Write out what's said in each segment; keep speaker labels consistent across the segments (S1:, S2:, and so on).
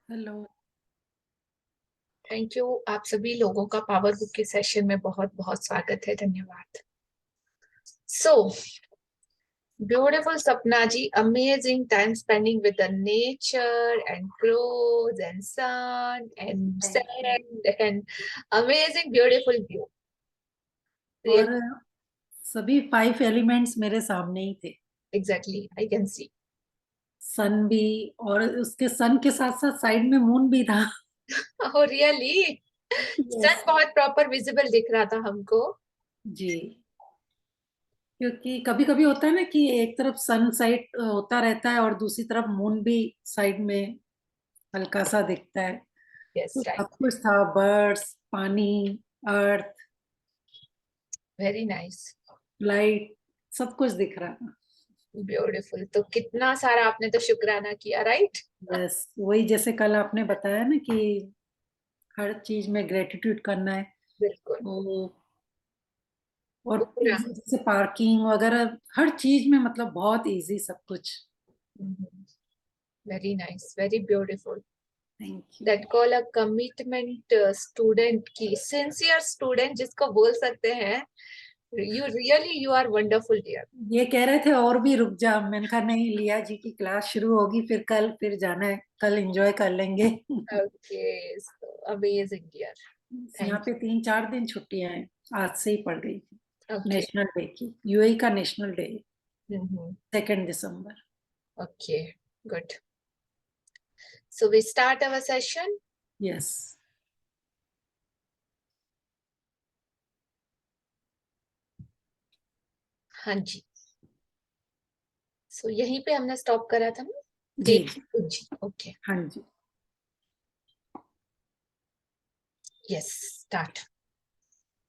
S1: Hello.
S2: Thank you. आप सभी लोगों का पावर बुक के सेशन में बहुत बहुत स्वागत है। धन्यवाद। So beautiful Sapna ji, amazing time spending with the nature and crows and sun and sand and amazing beautiful view.
S1: और सभी 5 एलिमेंट्स मेरे सामने ही थे।
S2: Exactly, I can see.
S1: सन भी, और उसके सन के साथ साथ साइड में मून भी था।
S2: Oh really?
S1: यस।
S2: सन बहुत प्रॉपर विजिबल दिख रहा था हमको।
S1: जी, क्योंकि कभी कभी होता है ना कि एक तरफ सन साइड होता रहता है और दूसरी तरफ मून भी साइड में हल्का सा दिखता है।
S2: यस,
S1: तो सब
S2: राइट।
S1: कुछ था, बर्ड्स, पानी, अर्थ,
S2: वेरी नाइस।
S1: लाइट, सब कुछ दिख रहा था।
S2: ब्यूटीफुल। तो कितना सारा आपने तो शुक्राना किया, राइट?
S1: यस, वही जैसे कल आपने बताया ना कि हर चीज में ग्रेटिट्यूड करना है।
S2: बिल्कुल।
S1: वो और
S2: पूरा।
S1: इजी, जैसे पार्किंग वगैरह हर चीज में, मतलब बहुत इजी सब कुछ।
S2: Very nice, very beautiful.
S1: Thank you.
S2: That call a commitment student की, सिंसियर स्टूडेंट जिसको बोल सकते हैं। You really, you are wonderful dear.
S1: ये कह रहे थे और भी रुक जा, मैंने कहा नहीं, लिया जी की क्लास शुरू होगी फिर कल, फिर जाना है, कल एंजॉय कर लेंगे।
S2: Okay, amazing dear.
S1: यहाँ
S2: थैंक
S1: पे 3-4 दिन छुट्टियां हैं, आज से ही पड़ गई थी।
S2: यू। ओके।
S1: नेशनल डे की, यूएई का national day,
S2: hmm.
S1: 2 December.
S2: Okay, good. So we start our session.
S1: Yes.
S2: हाँ जी। सो यहीं पे हमने स्टॉप करा था ना?
S1: जी
S2: खेल
S1: जी।
S2: कुंजी। ओके।
S1: हाँ जी।
S2: Yes, start.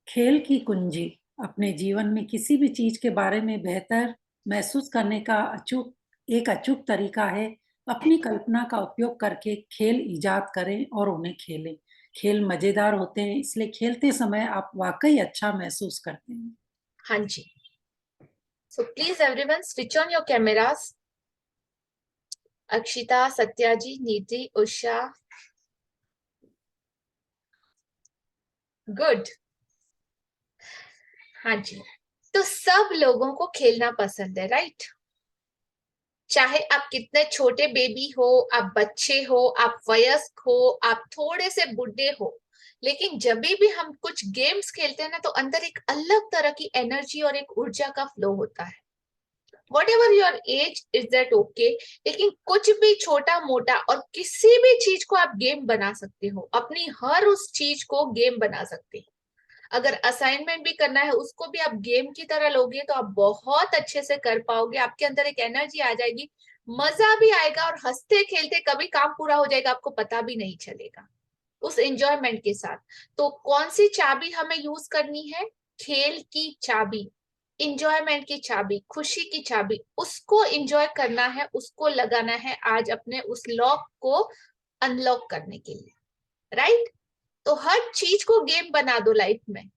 S1: खेल की कुंजी अपने जीवन में किसी भी चीज के बारे में बेहतर महसूस करने का अचूक तरीका है। अपनी कल्पना का उपयोग करके खेल इजाद करें और उन्हें खेलें। खेल मजेदार होते हैं, इसलिए खेलते समय आप वाकई अच्छा महसूस करते हैं।
S2: हाँ जी। So please everyone switch on your cameras. Akshita, Satya ji, Niti, Usha. Good. हाँ जी। तो सब लोगों को खेलना पसंद है, राइट? चाहे आप कितने छोटे बेबी हो, आप बच्चे हो, आप वयस्क हो, आप थोड़े से बुढ़े हो, लेकिन जब भी हम कुछ गेम्स खेलते हैं ना, तो अंदर एक अलग तरह की एनर्जी और एक ऊर्जा का फ्लो होता है। What ever your age is that okay. लेकिन कुछ भी छोटा मोटा और किसी भी चीज को आप गेम बना सकते हो, अपनी हर उस चीज को गेम बना सकते हो। अगर असाइनमेंट भी करना है, उसको भी आप गेम की तरह लोगे तो आप बहुत अच्छे से कर पाओगे। आपके अंदर एक एनर्जी आ जाएगी, मजा भी आएगा, और हंसते खेलते कभी काम पूरा हो जाएगा, आपको पता भी नहीं चलेगा, उस एंजॉयमेंट के साथ। तो कौन सी चाबी हमें यूज करनी है? खेल की चाबी, इंजॉयमेंट की चाबी, खुशी की चाबी, उसको इंजॉय करना है, उसको लगाना है आज अपने उस लॉक को अनलॉक करने के लिए, राइट? तो हर चीज को गेम बना दो लाइफ में।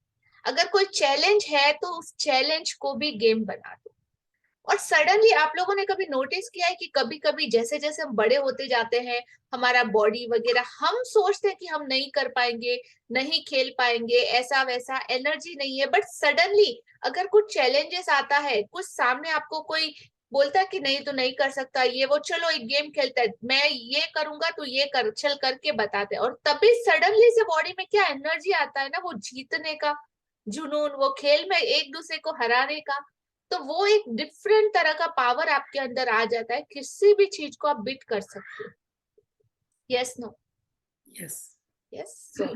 S2: अगर कोई चैलेंज है तो उस चैलेंज को भी गेम बना दो। और सडनली आप लोगों ने कभी नोटिस किया है कि कभी कभी जैसे जैसे हम बड़े होते जाते हैं, हमारा बॉडी वगैरह, हम सोचते हैं कि हम नहीं कर पाएंगे, नहीं खेल पाएंगे, ऐसा वैसा एनर्जी नहीं है, बट सडनली अगर कुछ चैलेंजेस आता है, कुछ सामने आपको कोई बोलता है कि नहीं तो नहीं कर सकता ये वो, चलो एक गेम खेलता है, मैं ये करूंगा तो ये कर, चल करके बताते हैं, और तभी सडनली से बॉडी में क्या एनर्जी आता है ना, वो जीतने का जुनून, वो खेल में एक दूसरे को हराने का। तो वो एक डिफरेंट तरह का पावर आपके अंदर आ जाता है, किसी भी चीज को आप बीट कर सकते हो। Yes, no?
S1: Yes.
S2: Yes. So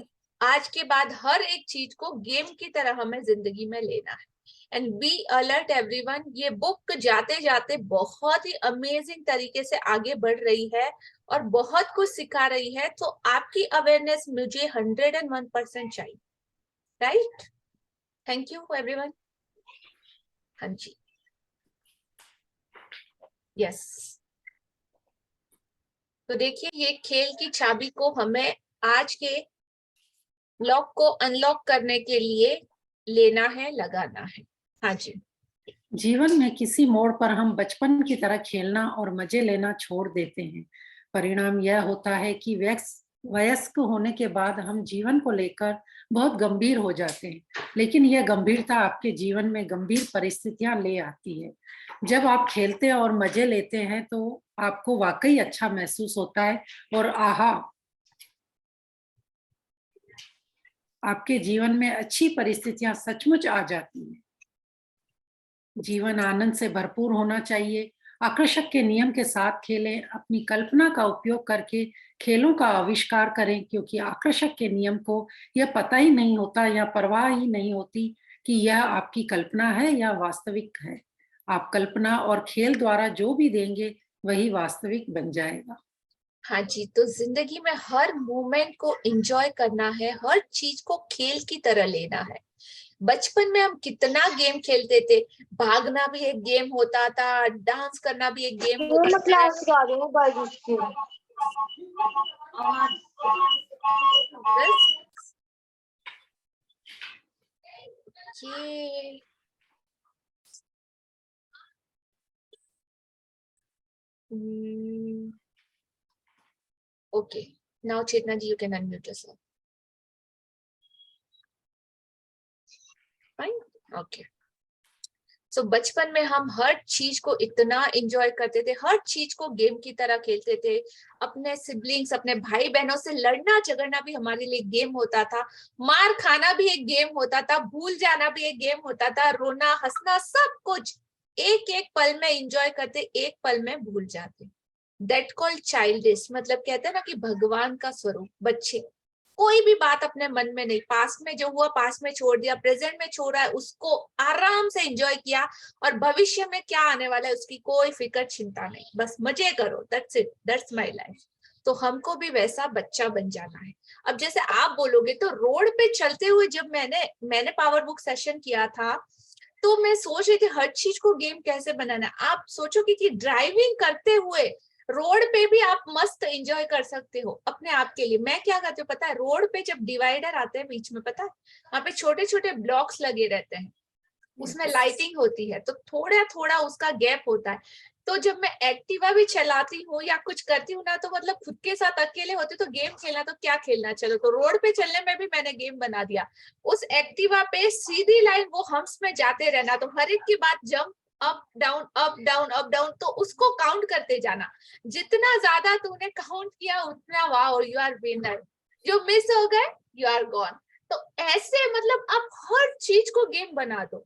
S2: आज के बाद हर एक चीज को गेम की तरह हमें जिंदगी में लेना है। एंड बी अलर्ट एवरीवन, ये बुक जाते जाते बहुत ही अमेजिंग तरीके से आगे बढ़ रही है और बहुत कुछ सिखा रही है। तो आपकी अवेयरनेस मुझे 101% चाहिए, राइट? Thank you everyone. हाँ जी। यस। तो देखिए, ये खेल की चाबी को हमें आज के लॉक को अनलॉक करने के लिए लेना है, लगाना है। हाँ जी।
S1: जीवन में किसी मोड़ पर हम बचपन की तरह खेलना और मजे लेना छोड़ देते हैं। परिणाम यह होता है कि वयस्क होने के बाद हम जीवन को लेकर बहुत गंभीर हो जाते हैं, लेकिन यह गंभीरता आपके जीवन में गंभीर परिस्थितियां ले आती है। जब आप खेलते और मजे लेते हैं तो आपको वाकई अच्छा महसूस होता है और आहा, आपके जीवन में अच्छी परिस्थितियां सचमुच आ जाती हैं। जीवन आनंद से भरपूर होना चाहिए। आकर्षक के नियम के साथ खेलें, अपनी कल्पना का उपयोग करके खेलों का आविष्कार करें, क्योंकि आकर्षक के नियम को यह पता ही नहीं होता या परवाह ही नहीं होती कि यह आपकी कल्पना है या वास्तविक है। आप कल्पना और खेल द्वारा जो भी देंगे वही वास्तविक बन जाएगा।
S2: हाँ जी, तो जिंदगी में हर मोमेंट को एंजॉय करना है, हर चीज को खेल की तरह लेना है। बचपन में हम कितना गेम खेलते थे, भागना भी एक गेम होता था, डांस करना भी एक गेम होता
S3: मैं
S2: था।
S3: क्लास जा रही हूँ बारिश की।
S2: बस ये okay, now Chetna ji, you can unmute yourself. Fine, okay. So बचपन में हम हर चीज को इतना एंजॉय करते थे, हर चीज को गेम की तरह खेलते थे। अपने सिबलिंग्स, अपने भाई बहनों से लड़ना झगड़ना भी हमारे लिए गेम होता था, मार खाना भी एक गेम होता था, भूल जाना भी एक गेम होता था, रोना हंसना सब कुछ एक एक पल में एंजॉय करते, एक पल में भूल जाते। दैट कॉल्ड चाइल्डिश, मतलब कहते हैं ना कि भगवान का स्वरूप। बच्चे कोई भी बात अपने मन में नहीं, पास्ट में जो हुआ पास्ट में छोड़ दिया, प्रेजेंट में छोड़ रहा है उसको आराम से एंजॉय किया, और भविष्य में क्या आने वाला है उसकी कोई फिक्र चिंता नहीं, बस मजे करो, that's it, that's my life. तो हमको भी वैसा बच्चा बन जाना है। अब जैसे आप बोलोगे तो रोड पे चलते हुए जब मैंने पावर बुक सेशन किया था, तो मैं सोच रही थी हर चीज को गेम कैसे बनाना है। आप सोचोगे कि ड्राइविंग करते हुए रोड पे भी आप मस्त एंजॉय कर सकते हो अपने आप के लिए। मैं क्या करती हूँ पता है, रोड पे जब डिवाइडर आते हैं बीच में, पता है वहां पे छोटे छोटे ब्लॉक्स लगे रहते हैं, उसमें लाइटिंग होती है, तो थोड़ा थोड़ा उसका गैप होता है। तो जब मैं एक्टिवा भी चलाती हूँ या कुछ करती हूँ ना, तो मतलब खुद के साथ अकेले होते तो गेम खेलना तो क्या खेलना, चलो तो रोड पे चलने में भी मैंने गेम बना दिया। उस एक्टिवा पे सीधी लाइन वो हम्प्स में जाते रहना, तो हर एक की बात jump, up down up down up down, तो उसको काउंट करते जाना। जितना ज्यादा तूने काउंट किया उतना वाओ यू आर विनर, जो मिस हो गए यू आर गॉन। तो ऐसे मतलब आप हर चीज को गेम बना दो,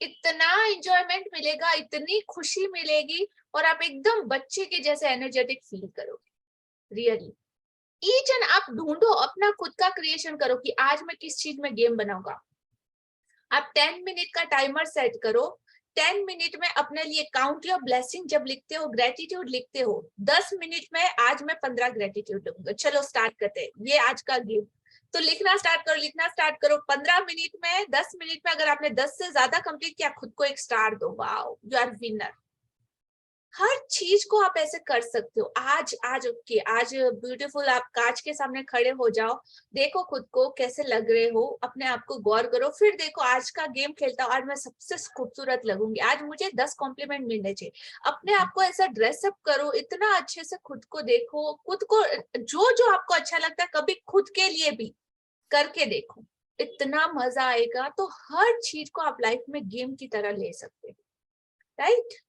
S2: इतना एंजॉयमेंट मिलेगा, इतनी खुशी मिलेगी, और आप एकदम बच्चे के जैसे एनर्जेटिक फील करोगे। रियली ईच एंड आप ढूंढो, अपना खुद का क्रिएशन करो कि आज मैं किस चीज में गेम बनाऊंगा। आप 10 मिनट का टाइमर सेट करो, 10 मिनट में अपने लिए काउंट योर ब्लेसिंग जब लिखते हो, ग्रेटिट्यूड लिखते हो, 10 मिनट में आज मैं 15 ग्रेटिट्यूड लिखूंगा। चलो स्टार्ट करते हैं, ये आज का गेम। तो लिखना स्टार्ट करो, लिखना स्टार्ट करो। 15 मिनट में, 10 मिनट में अगर आपने 10 से ज्यादा कंप्लीट किया, खुद को एक स्टार दो, वाओ यू आर विनर। हर चीज को आप ऐसे कर सकते हो। आज ब्यूटीफुल आप कांच के सामने खड़े हो जाओ, देखो खुद को कैसे लग रहे हो, अपने आप को गौर करो, फिर देखो आज का गेम खेलता हूँ, आज मैं सबसे खूबसूरत लगूंगी, आज मुझे 10 कॉम्प्लीमेंट मिलने चाहिए। अपने आप को ऐसा ड्रेसअप करो, इतना अच्छे से खुद को देखो, खुद को जो जो आपको अच्छा लगता है कभी खुद के लिए भी करके देखो, इतना मजा आएगा। तो हर चीज को आप लाइफ में गेम की तरह ले सकते हो, राइट?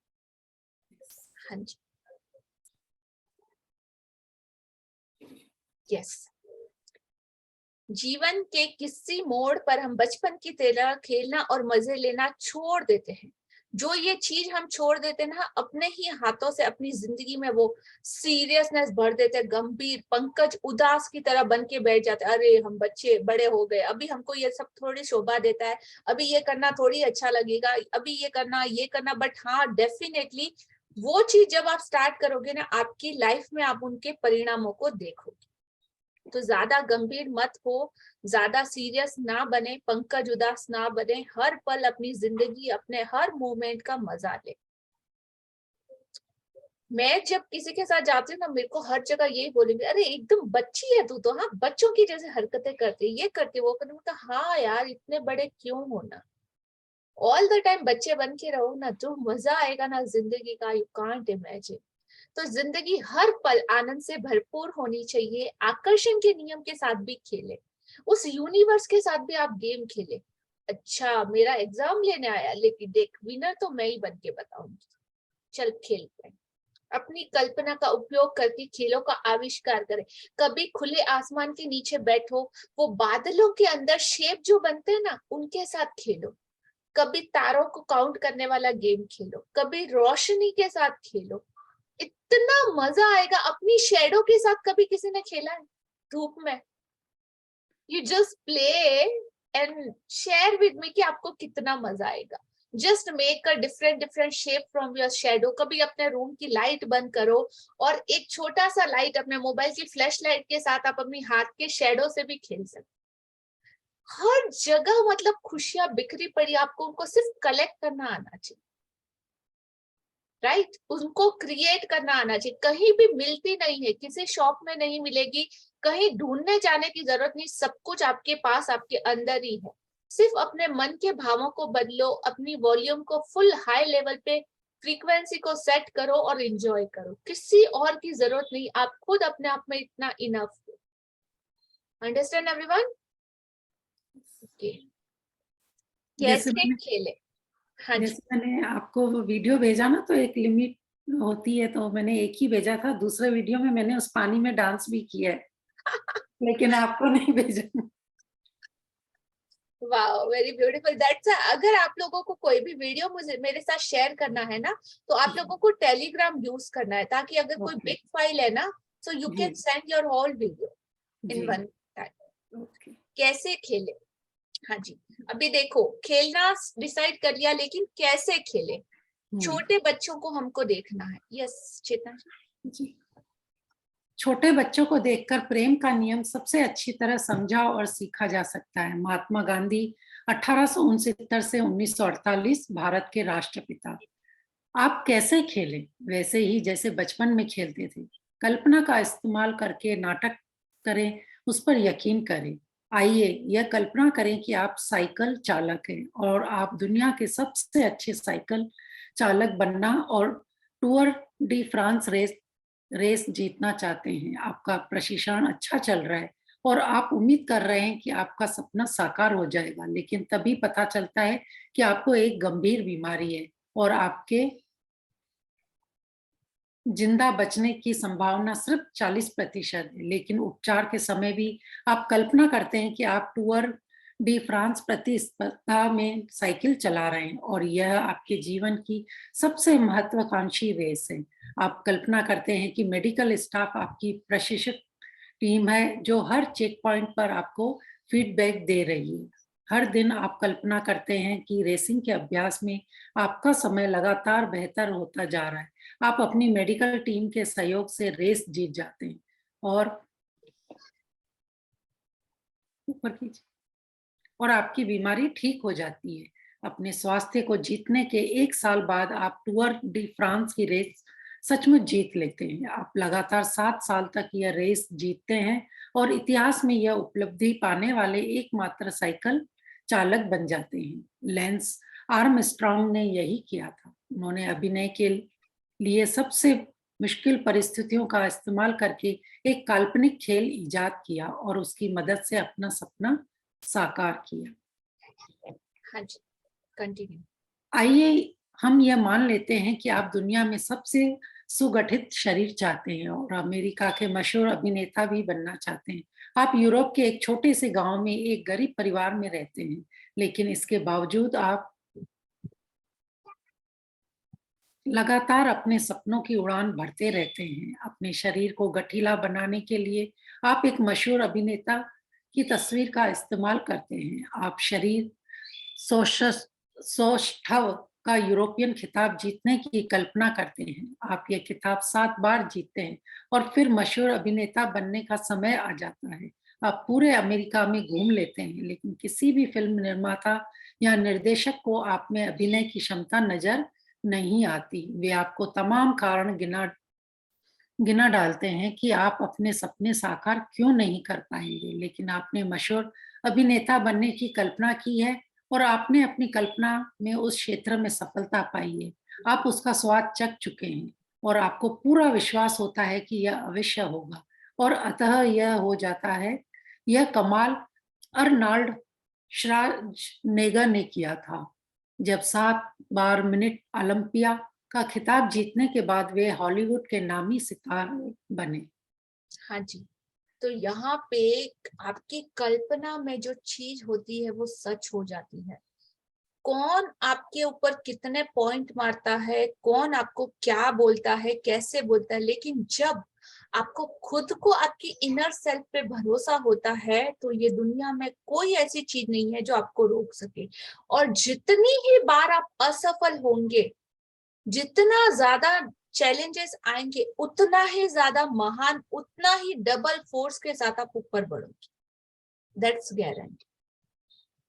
S2: हाँ जी, यस। जीवन के किसी मोड़ पर हम बचपन की तरह खेलना और मजे लेना छोड़ देते हैं। जो ये चीज हम छोड़ देते हैं ना, अपने ही हाथों से अपनी जिंदगी में वो सीरियसनेस भर देते हैं, गंभीर पंकज उदास की तरह बन के बैठ जाते हैं। अरे हम बच्चे बड़े हो गए, अभी हमको ये सब थोड़ी शोभा देता है, अभी ये करना थोड़ी अच्छा लगेगा, अभी ये करना। बट हाँ, डेफिनेटली वो चीज जब आप स्टार्ट करोगे ना, आपकी लाइफ में आप उनके परिणामों को देखोगे। तो ज्यादा गंभीर मत हो, ज्यादा सीरियस ना बने, पंकज उदास ना बने, हर पल अपनी जिंदगी, अपने हर मोमेंट का मजा ले। मैं जब किसी के साथ जाती हूँ ना, मेरे को हर जगह यही बोलेंगे, अरे एकदम बच्ची है तू तो, हाँ बच्चों की जैसे हरकतें करती, ये करती वो करती। मैं कहा हाँ यार, इतने बड़े क्यों होना, ऑल द टाइम बच्चे बन के रहो ना, जो मजा आएगा ना जिंदगी का, यू कांट इमेजिन। तो जिंदगी हर पल आनंद से भरपूर होनी चाहिए। आकर्षण के नियम के साथ भी खेले, उस यूनिवर्स के साथ भी आप गेम खेले। अच्छा, मेरा एग्जाम लेने आया, लेकिन देख विनर तो मैं ही बन के बताऊंगी। चल खेलते हैं। अपनी कल्पना का उपयोग करके खेलों का आविष्कार करें। कभी खुले आसमान के नीचे बैठो, वो बादलों के अंदर शेप जो बनते हैं ना, उनके साथ खेलो। कभी तारों को काउंट करने वाला गेम खेलो, कभी रोशनी के साथ खेलो। इतना मजा आएगा। अपनी शेडो के साथ कभी किसी ने खेला है धूप में? You just play and share with me कि आपको कितना मजा आएगा। Just make a different different shape from your shadow. कभी अपने रूम की लाइट बंद करो और एक छोटा सा लाइट अपने मोबाइल की फ्लैश लाइट के साथ आप अपनी हाथ के शेडो से भी खेल सकते। हर जगह मतलब खुशियां बिखरी पड़ी, आपको उनको सिर्फ कलेक्ट करना आना चाहिए, राइट? उनको क्रिएट करना आना चाहिए। कहीं भी मिलती नहीं है, किसी शॉप में नहीं मिलेगी, कहीं ढूंढने जाने की जरूरत नहीं, सब कुछ आपके पास, आपके अंदर ही है। सिर्फ अपने मन के भावों को बदलो, अपनी वॉल्यूम को फुल हाई लेवल पे, फ्रीक्वेंसी को सेट करो और एंजॉय करो। किसी और की जरूरत नहीं, आप खुद अपने आप में इतना इनफ हो। Understand everyone? ओके,
S1: जैसे
S2: कैसे
S1: मैंने
S2: खेले? हाँ जी।
S1: जैसे मैंने आपको वो वीडियो भेजा ना, तो एक लिमिट होती है, तो मैंने एक ही भेजा था। दूसरे वीडियो में मैंने उस पानी में डांस भी किया है, लेकिन आपको नहीं भेजा।
S2: Wow, very beautiful. दैट्स अगर आप लोगों को कोई भी वीडियो मुझे मेरे साथ शेयर करना है ना, तो आप लोगों को टेलीग्राम यूज करना है, ताकि अगर कोई
S1: ओके।
S2: बिग फाइल है ना, so you
S1: G
S2: can send your whole video in
S1: G.
S2: One time.
S1: Okay.
S2: कैसे खेले? हाँ जी, अभी देखो, खेलना डिसाइड कर लिया, लेकिन कैसे खेले? छोटे बच्चों को हमको देखना है। यस चेतना जी।
S1: जी। छोटे बच्चों को देखकर प्रेम का नियम सबसे अच्छी तरह समझा और सीखा जा सकता है। महात्मा गांधी 1869 से 1948 भारत के राष्ट्रपिता। आप कैसे खेलें? वैसे ही जैसे बचपन में खेलते थे। कल्पना का इस्तेमाल करके नाटक करें, उस पर यकीन करें। आइए यह कल्पना करें कि आप साइकिल चालक हैं और आप दुनिया के सबसे अच्छे साइकिल चालक बनना और टूर डी फ्रांस रेस जीतना चाहते हैं। आपका प्रशिक्षण अच्छा चल रहा है और आप उम्मीद कर रहे हैं कि आपका सपना साकार हो जाएगा, लेकिन तभी पता चलता है कि आपको एक गंभीर बीमारी है और आपके जिंदा बचने की संभावना सिर्फ 40% है। लेकिन उपचार के समय भी आप कल्पना करते हैं कि आप टूर डी फ्रांस प्रतिस्पर्धा में साइकिल चला रहे हैं और यह आपके जीवन की सबसे महत्वाकांक्षी रेस है। आप कल्पना करते हैं कि मेडिकल स्टाफ आपकी प्रशिक्षक टीम है जो हर चेक पॉइंट पर आपको फीडबैक दे रही है। हर दिन आप कल्पना करते हैं कि रेसिंग के अभ्यास में आपका समय लगातार बेहतर होता जा रहा है। आप अपनी मेडिकल टीम के सहयोग से रेस जीत जाते हैं और ऊपर कीजिए और आपकी बीमारी ठीक हो जाती है। अपने स्वास्थ्य को जीतने के 1 साल बाद आप टूर डी फ्रांस की रेस सचमुच जीत लेते हैं। आप लगातार 7 साल तक यह रेस जीतते हैं और इतिहास में यह उपलब्धि पाने वाले एकमात्र साइकिल चालक बन जाते हैं। लेंस आर्मस्ट्रॉन्ग ने यही किया था। उन्होंने अभिनय के लिए सबसे मुश्किल परिस्थितियों का इस्तेमाल करके एक काल्पनिक खेल इजाद किया और उसकी मदद से अपना सपना साकार किया।
S2: हाँ जी, कंटिन्यू।
S1: आइए हम यह मान लेते हैं कि आप दुनिया में सबसे सुगठित शरीर चाहते हैं और अमेरिका के मशहूर अभिनेता भी बनना चाहते हैं। आप यूरोप के एक छोटे से गांव में एक गरीब परिवार में रहते हैं, लेकिन इसके बावजूद आप लगातार अपने सपनों की उड़ान भरते रहते हैं। अपने शरीर को गठीला बनाने के लिए आप एक मशहूर अभिनेता की तस्वीर का इस्तेमाल करते हैं। आप शरीर सौष्ठव का यूरोपियन खिताब जीतने की कल्पना करते हैं। आप ये खिताब 7 बार जीतते हैं और फिर मशहूर अभिनेता बनने का समय आ जाता है। आप पूरे अमेरिका में घूम लेते हैं, लेकिन किसी भी फिल्म निर्माता या निर्देशक को आप में अभिनय की क्षमता नजर नहीं आती। वे आपको तमाम कारण गिना डालते हैं कि आप अपने सपने साकार क्यों नहीं कर पाएंगे। लेकिन आपने मशहूर अभिनेता बनने की कल्पना की है और आपने अपनी कल्पना में उस क्षेत्र में सफलता पाई है। आप उसका स्वाद चख चुके हैं। और आपको पूरा विश्वास होता है कि यह अवश्य होगा और अतः यह हो जाता है। यह कमाल अर्नाल्ड श्वार्ज़नेगर ने किया था, जब 7 बार मिनिट ओलंपिया का खिताब जीतने के बाद वे हॉलीवुड के नामी सितारे बने।
S2: हाँ जी, तो यहाँ पे आपकी कल्पना में जो चीज होती है वो सच हो जाती है। कौन आपके ऊपर कितने पॉइंट मारता है, कौन आपको क्या बोलता है, कैसे बोलता है, लेकिन जब आपको खुद को आपकी इनर सेल्फ पे भरोसा होता है तो ये दुनिया में कोई ऐसी चीज नहीं है जो आपको रोक सके। और जितनी ही बार आप असफल होंगे, जितना ज्यादा चैलेंजेस आएंगे, उतना ही ज्यादा महान, उतना ही डबल फोर्स के साथ आप ऊपर बढ़ोगे। That's guarantee.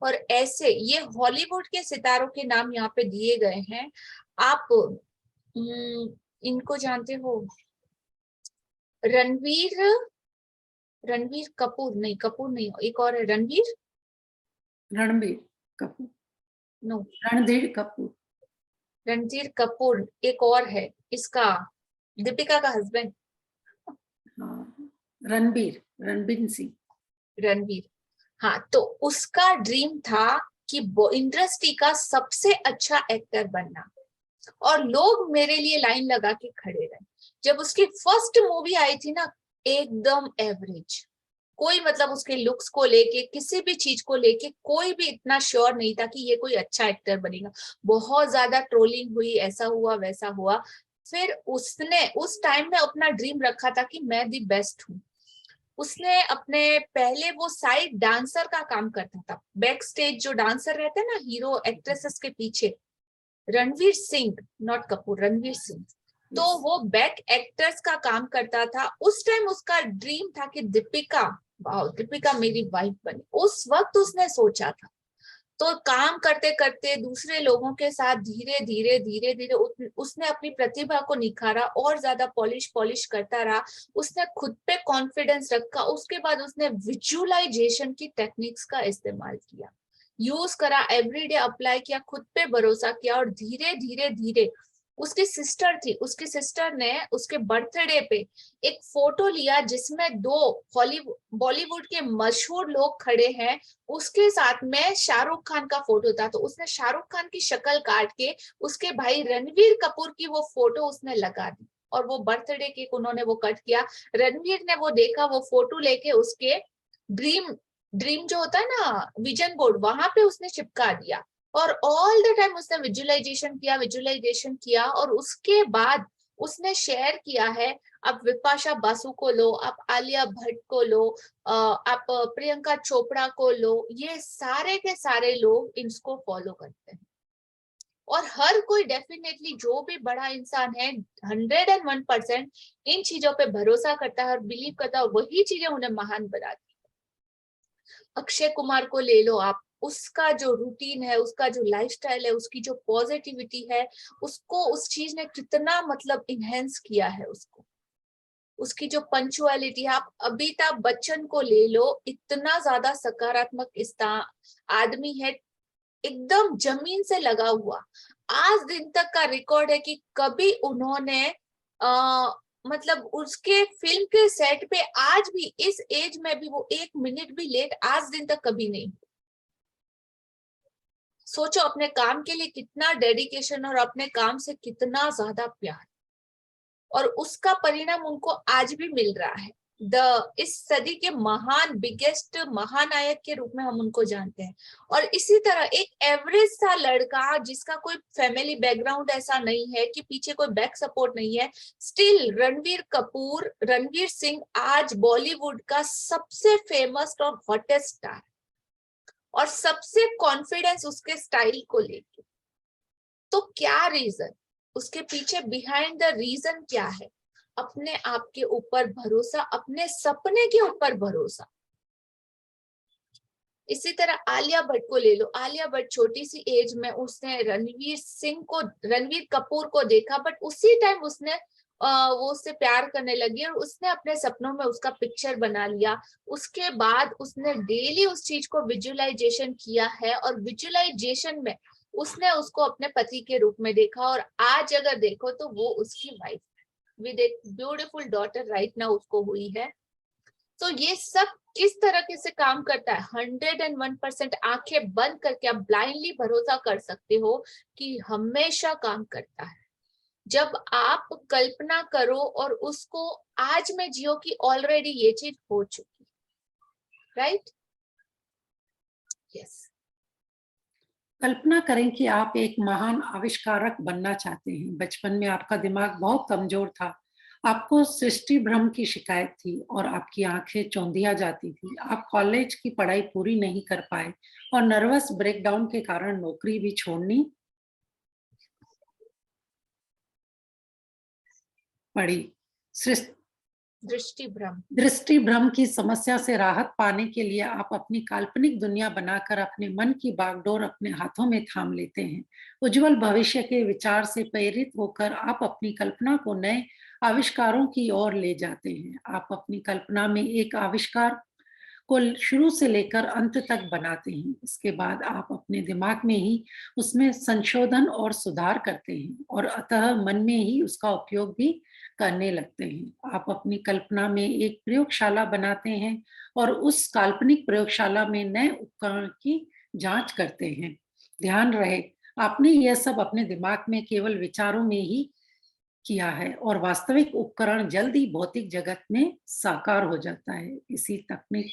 S2: और ऐसे ये हॉलीवुड के सितारों के नाम यहाँ पे दिए गए हैं। आप इनको जानते हो? रणवीर रणवीर कपूर नहीं, एक और है रणवीर
S1: रणबीर कपूर,
S2: नो
S1: रणधीर कपूर,
S2: रणधीर कपूर एक और है इसका, दीपिका का हस्बैंड।
S1: हाँ, रणबीर सिंह।
S2: रणवीर, हाँ, तो उसका ड्रीम था कि इंडस्ट्री का सबसे अच्छा एक्टर बनना, और लोग मेरे लिए लाइन लगा के खड़े रहे। जब उसकी फर्स्ट मूवी आई थी ना, एकदम एवरेज, कोई मतलब उसके लुक्स को लेके, किसी भी चीज को लेके कोई भी इतना श्योर नहीं था कि ये कोई अच्छा एक्टर बनेगा। बहुत ज्यादा ट्रोलिंग हुई, ऐसा हुआ वैसा हुआ। फिर उसने उस टाइम में अपना ड्रीम रखा था कि मैं दी बेस्ट हूँ। उसने अपने पहले वो साइड डांसर का काम करता था, बैक स्टेज जो डांसर रहते हैं ना हीरो एक्ट्रेसेस के पीछे, रणवीर सिंह, नॉट कपूर, रणवीर सिंह। तो वो बैक एक्टर्स का काम करता था। उस टाइम उसका ड्रीम था कि दीपिका, वाह दीपिका मेरी वाइफ बने, उस वक्त उसने सोचा था। तो काम करते करते दूसरे लोगों के साथ धीरे धीरे धीरे धीरे उसने अपनी प्रतिभा को निखारा, और ज्यादा पॉलिश पॉलिश करता रहा। उसने खुद पे कॉन्फिडेंस रखा। उसके बाद उसने विजुअलाइजेशन की टेक्निक्स का इस्तेमाल किया, यूज करा, एवरीडे अप्लाई किया, खुद पे भरोसा किया, और धीरे धीरे धीरे उसकी सिस्टर थी, उसकी सिस्टर ने उसके बर्थडे पे एक फोटो लिया जिसमें दो हॉलीवुड बॉलीवुड के मशहूर लोग खड़े हैं, उसके साथ में शाहरुख खान का फोटो था। तो उसने शाहरुख खान की शक्ल काट के उसके भाई रणवीर कपूर की वो फोटो उसने लगा दी, और वो बर्थडे केक उन्होंने वो कट किया। रणवीर ने वो देखा, वो फोटो लेके उसके ड्रीम ड्रीम जो होता है ना विजन बोर्ड, वहां पे उसने चिपका दिया, और ऑल द टाइम उसने विजुअलाइजेशन किया। और उसके बाद उसने शेयर किया है, आप विपाशा बासु को लो, आप आलिया भट्ट को लो, आप प्रियंका चोपड़ा को लो, ये सारे के सारे लोग इसको फॉलो करते हैं। और हर कोई डेफिनेटली जो भी बड़ा इंसान है 101% इन चीजों पे भरोसा करता है और बिलीव करता है, और वही चीजें उन्हें महान बनाती। अक्षय कुमार को ले लो आप, उसका जो रूटीन है, उसका जो लाइफस्टाइल है, उसकी जो पॉजिटिविटी है, उसको उस चीज ने कितना मतलब इनहेंस किया है उसको। उसकी जो पंचुअलिटी है, आप अमिताभ बच्चन को ले लो, इतना ज्यादा सकारात्मक आदमी है, एकदम जमीन से लगा हुआ। आज दिन तक का रिकॉर्ड है कि कभी उन्होंने मतलब उसके फिल्म के सेट पे आज भी इस एज में भी वो 1 मिनट भी लेट आज दिन तक कभी नहीं। सोचो अपने काम के लिए कितना डेडिकेशन और अपने काम से कितना ज्यादा प्यार, और उसका परिणाम उनको आज भी मिल रहा है। इस सदी के महान बिगेस्ट महानायक के रूप में हम उनको जानते हैं। और इसी तरह एक एवरेज सा लड़का जिसका कोई फैमिली बैकग्राउंड ऐसा नहीं है कि पीछे कोई बैक सपोर्ट नहीं है, स्टिल रणवीर सिंह आज बॉलीवुड का सबसे फेमस और हॉटेस्ट स्टार, और सबसे कॉन्फिडेंस उसके स्टाइल को लेके। तो क्या रीजन उसके पीछे, बिहाइंड द रीजन क्या है? अपने आप के ऊपर भरोसा, अपने सपने के ऊपर भरोसा। इसी तरह आलिया भट्ट को ले लो। आलिया भट्ट छोटी सी एज में उसने रणवीर कपूर को देखा, बट उसी टाइम उसने वो उससे प्यार करने लगी, और उसने अपने सपनों में उसका पिक्चर बना लिया। उसके बाद उसने डेली उस चीज को विजुअलाइजेशन किया है, और विजुअलाइजेशन में उसने उसको अपने पति के रूप में देखा, और आज अगर देखो तो वो उसकी वाइफ है। विद एक ब्यूटीफुल डॉटर राइट नाउ उसको हुई है। तो ये सब किस तरीके से काम करता है, 101% आंखें बंद करके आप ब्लाइंडली भरोसा कर सकते हो कि हमेशा काम करता है। जब आप कल्पना करो और उसको आज में जियो कि ऑलरेडी ये चीज हो चुकी, राइट? यस।
S1: कल्पना करें कि आप एक महान आविष्कारक बनना चाहते हैं। बचपन में आपका दिमाग बहुत कमजोर था, आपको सृष्टि भ्रम की शिकायत थी और आपकी आंखें चौंधिया जाती थी। आप कॉलेज की पढ़ाई पूरी नहीं कर पाए और नर्वस ब्रेकडाउन के कारण नौकरी भी छोड़नी पड़ी।
S2: दृष्टि भ्रम।
S1: दृष्टि भ्रम की समस्या से राहत पाने के लिए आप अपनी काल्पनिक दुनिया बनाकर अपने मन की बागडोर अपने हाथों में थाम लेते हैं। उज्जवल भविष्य के विचार से प्रेरित होकर आप अपनी कल्पना को नए आविष्कारों की ओर ले जाते हैं। आप अपनी कल्पना में एक आविष्कार को शुरू से लेकर अंत तक बनाते हैं। इसके बाद आप अपने दिमाग में ही उसमें संशोधन और सुधार करते हैं और अतः मन में ही उसका उपयोग भी करने लगते हैं। आप अपनी कल्पना में एक प्रयोगशाला बनाते हैं और उस काल्पनिक प्रयोगशाला में नए उपकरण की जांच करते हैं। ध्यान रहे, आपने यह सब अपने दिमाग में केवल विचारों में ही किया है और वास्तविक उपकरण जल्द ही भौतिक जगत में साकार हो जाता है। इसी तकनीक